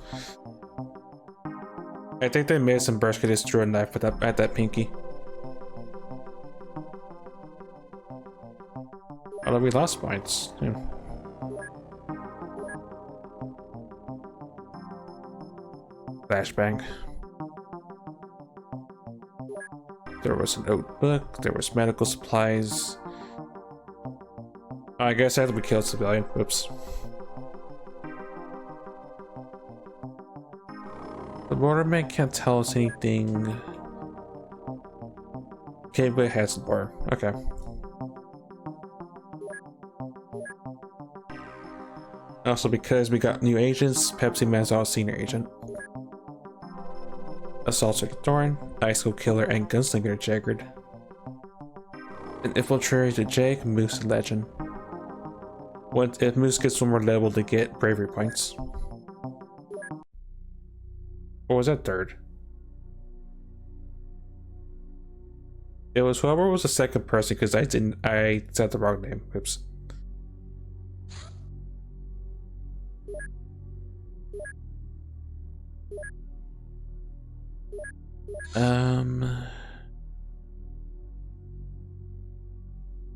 I think they made some Berser could just throw a knife at that pinky. Although we lost points. Yeah. Flashbang. There was a notebook, there was medical supplies. I guess after we killed a civilian. Whoops. The borderman can't tell us anything. Okay, but it has the border. Okay. Also, because we got new agents, Pepsi Man's our senior agent. Assaulter Thorin, Icicle Killer, and Gunslinger Jagged. An infiltrator to Jake, Moose, and Legend. If Moose gets one more level to get bravery points. Or was that third? It was whoever was the second person because I said the wrong name. Oops.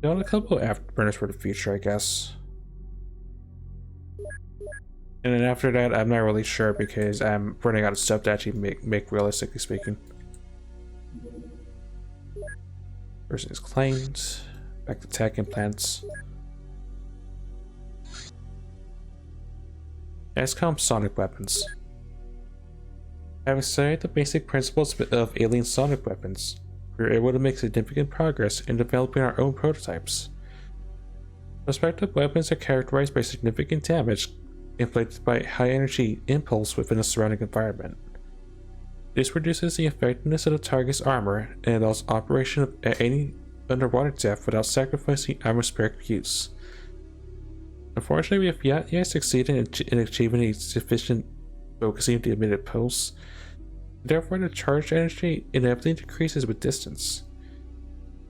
Got a couple of afterburners for the future, I guess. And then after that, I'm not really sure because I'm running out of stuff to actually make realistically speaking. Person is claimed. Back to tech implants. XCOM sonic weapons. Having studied the basic principles of alien sonic weapons, we were able to make significant progress in developing our own prototypes. Prospective weapons are characterized by significant damage inflicted by high-energy impulse within a surrounding environment. This reduces the effectiveness of the target's armor and allows operation of any underwater depth without sacrificing atmospheric use. Unfortunately, we have yet succeeded in achieving a sufficient focusing of the emitted pulse. Therefore, the charged energy inevitably decreases with distance.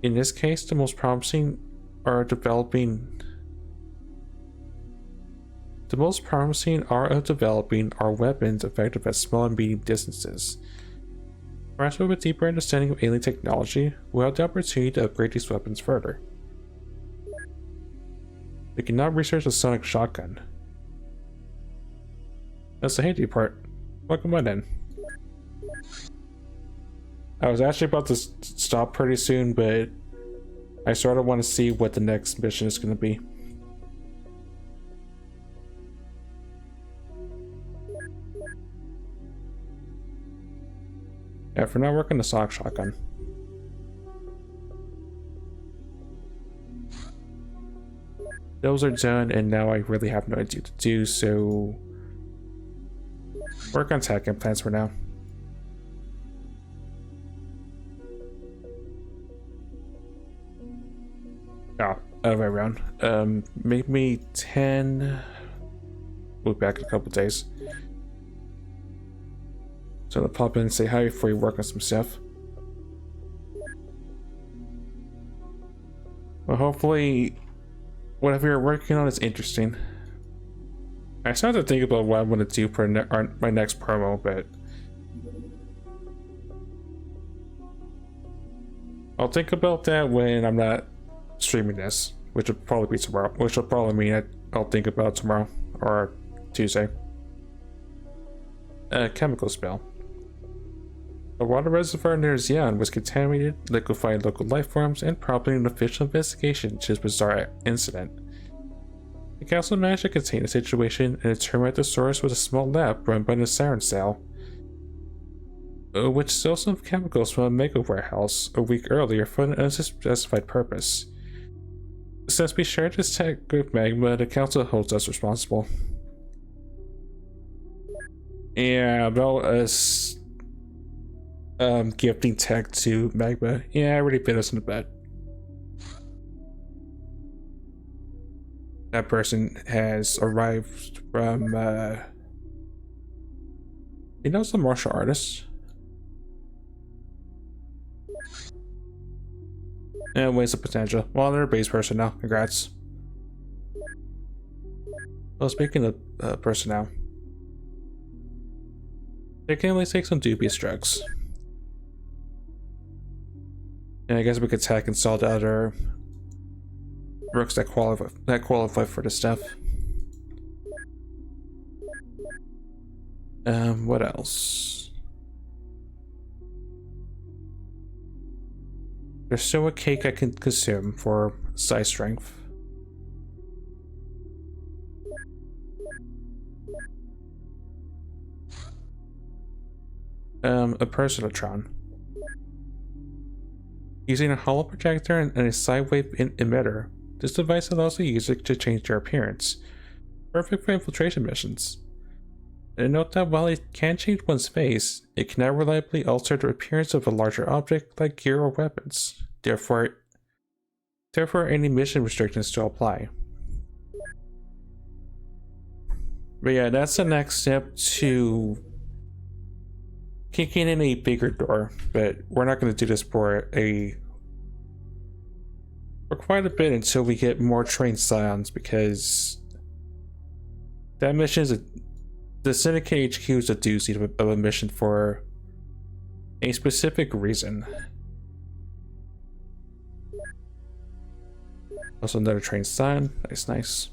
In this case, the most promising are of developing are weapons effective at small and medium distances. Perhaps with a deeper understanding of alien technology, we'll have the opportunity to upgrade these weapons further. We can now research the sonic shotgun. That's the handy part. Welcome on in. I was actually about to stop pretty soon, but I sort of want to see what the next mission is going to be. Yeah, for now, working the sonic shotgun. Those are done, and now I really have no idea what to do, so work on tech implants for now. Oh, other way around. Make me 10. We'll be back in a couple days. So I'll pop in and say hi before you work on some stuff. Well, hopefully whatever you're working on is interesting. I started to think about what I want to do for my next promo, but I'll think about that when I'm not streaming this, which will probably be tomorrow, which will probably mean I'll think about it tomorrow or Tuesday. Chemical spell. The water reservoir near Xi'an was contaminated, liquefying local life forms, and prompting an official investigation into this bizarre incident. The council managed to contain the situation and determined that the source was a small lab run by the Siren Cell, which stole some chemicals from a mega warehouse a week earlier for an unspecified purpose. Since we shared this tech with Magma, the council holds us responsible. Yeah, about us gifting tech to Magma. Yeah, I already bit us in the butt. That person has arrived from he knows some martial artists. And waste of potential. Well, they're base personnel. Congrats. Well, speaking of personnel, they can only take some dubious drugs. And I guess we could tech and salt other works that qualify for this stuff. What else? There's still a cake I can consume for size strength. A Persilotron. Using a hollow projector and a side wave emitter, this device allows the user to change their appearance. Perfect for infiltration missions. And note that while it can change one's face, it cannot reliably alter the appearance of a larger object like gear or weapons. Therefore any mission restrictions to apply. But yeah, that's the next step to kicking in a bigger door, but we're not going to do this for quite a bit until we get more trained scions, because that mission is the Syndicate HQ is a doozy of a mission for a specific reason. Also another trained scion. Nice.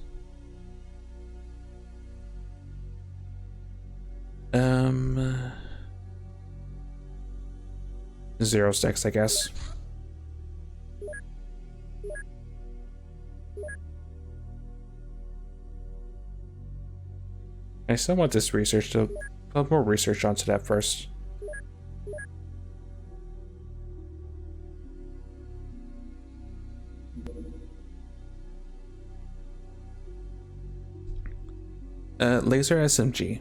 Zero stacks, I guess. I still want this research to put more research onto that first. Laser SMG.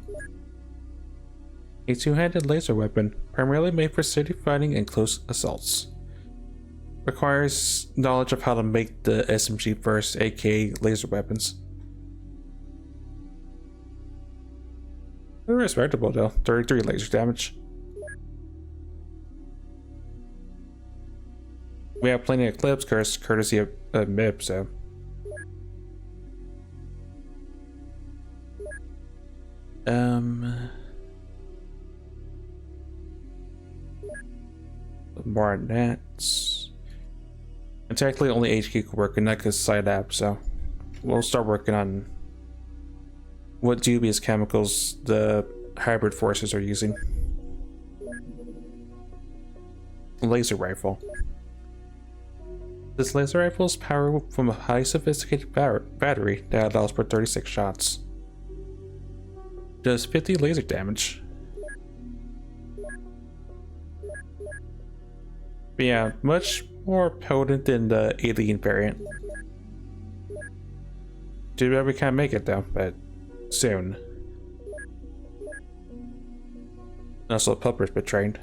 A two-handed laser weapon, primarily made for city fighting and close assaults. Requires knowledge of how to make the SMG first, aka laser weapons. They're respectable though, 33 laser damage. We have plenty of clips courtesy of MIB, so. More nets. And technically only HQ could work in that because side app, so we'll start working on what dubious chemicals the hybrid forces are using. Laser rifle. This laser rifle is powered from a highly sophisticated battery that allows for 36 shots. Does 50 laser damage. But yeah, much more potent than the alien variant. Too bad we can't make it though, but soon. Also, Pupper's been trained.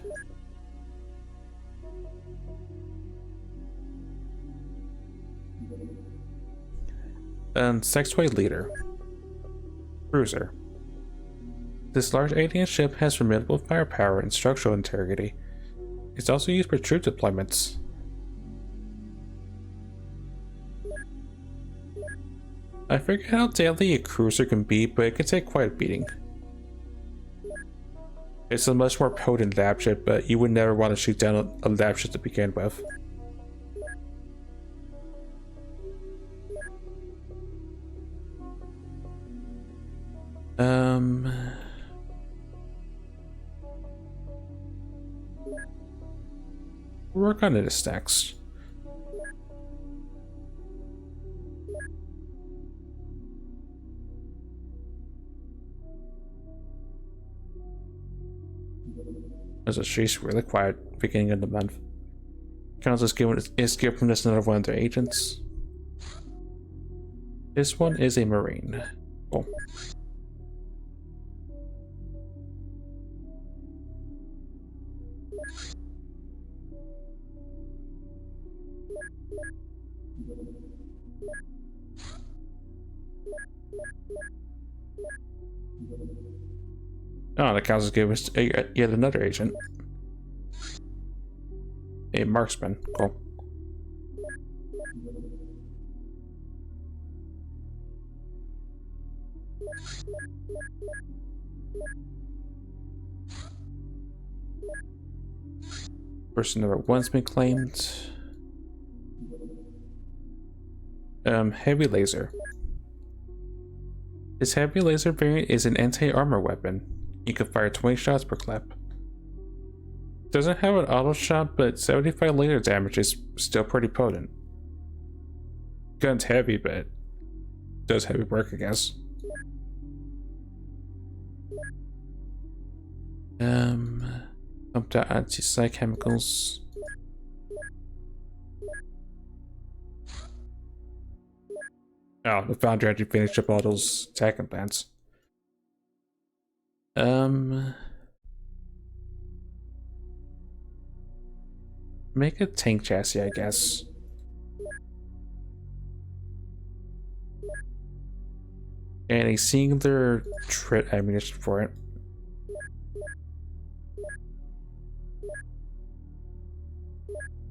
Sexway Leader. Cruiser. This large alien ship has formidable firepower and structural integrity. It's also used for troop deployments. I forget how deadly a cruiser can be, but it can take quite a beating. It's a much more potent lab ship, but you would never want to shoot down a lab ship to begin with. We'll work on it as next. As a street's really quiet beginning of the month. Council is giving us another one of their agents. This one is a Marine. Cool. Oh, the council gave us yet another agent. A marksman. Cool. Person number one's been claimed. Heavy laser. This heavy laser variant is an anti-armor weapon. You can fire 20 shots per clip. Doesn't have an auto shot, but 75 laser damage is still pretty potent. Gun's heavy, but does heavy work, I guess. Pumped out anti-psy chemicals. Oh, the founder actually finished up all those attack implants. Make a tank chassis, I guess. And a singular trit ammunition for it.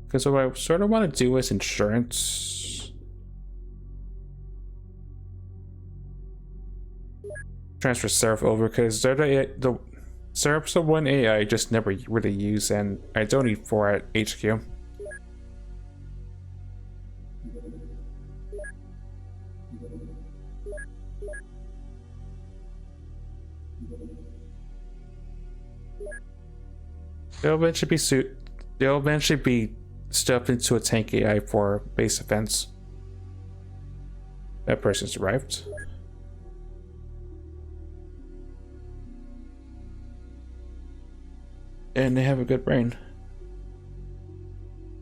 Because what I sort of want to do is insurance. Transfer Seraph over, because the Seraph's the one AI I just never really use, and I don't need 4 at HQ. They'll eventually be stuffed into a tank AI for base defense. That person's arrived. And they have a good brain.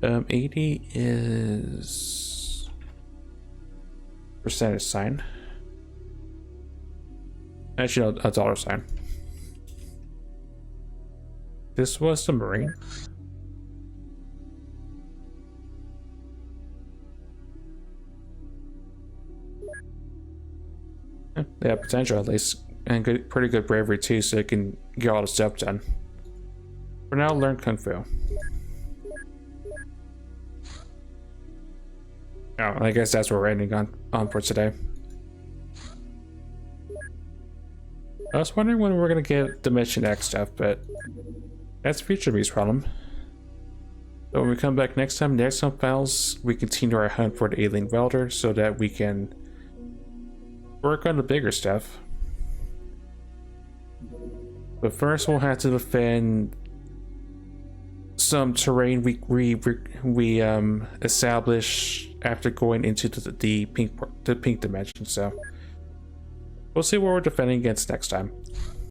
80 is percentage sign. Actually, no, a dollar sign. This was the Marine. Yeah, they have potential at least, and pretty good bravery too, so they can get all the stuff done. For now, learn Kung Fu. Oh, I guess that's what we're ending on for today. I was wondering when we're gonna get the Mission X stuff, but that's Future Me's problem. So when we come back next time, the XCOM Files, we continue our hunt for the alien welder so that we can work on the bigger stuff. But first, we'll have to defend some terrain we established after going into the pink dimension. So we'll see what we're defending against next time.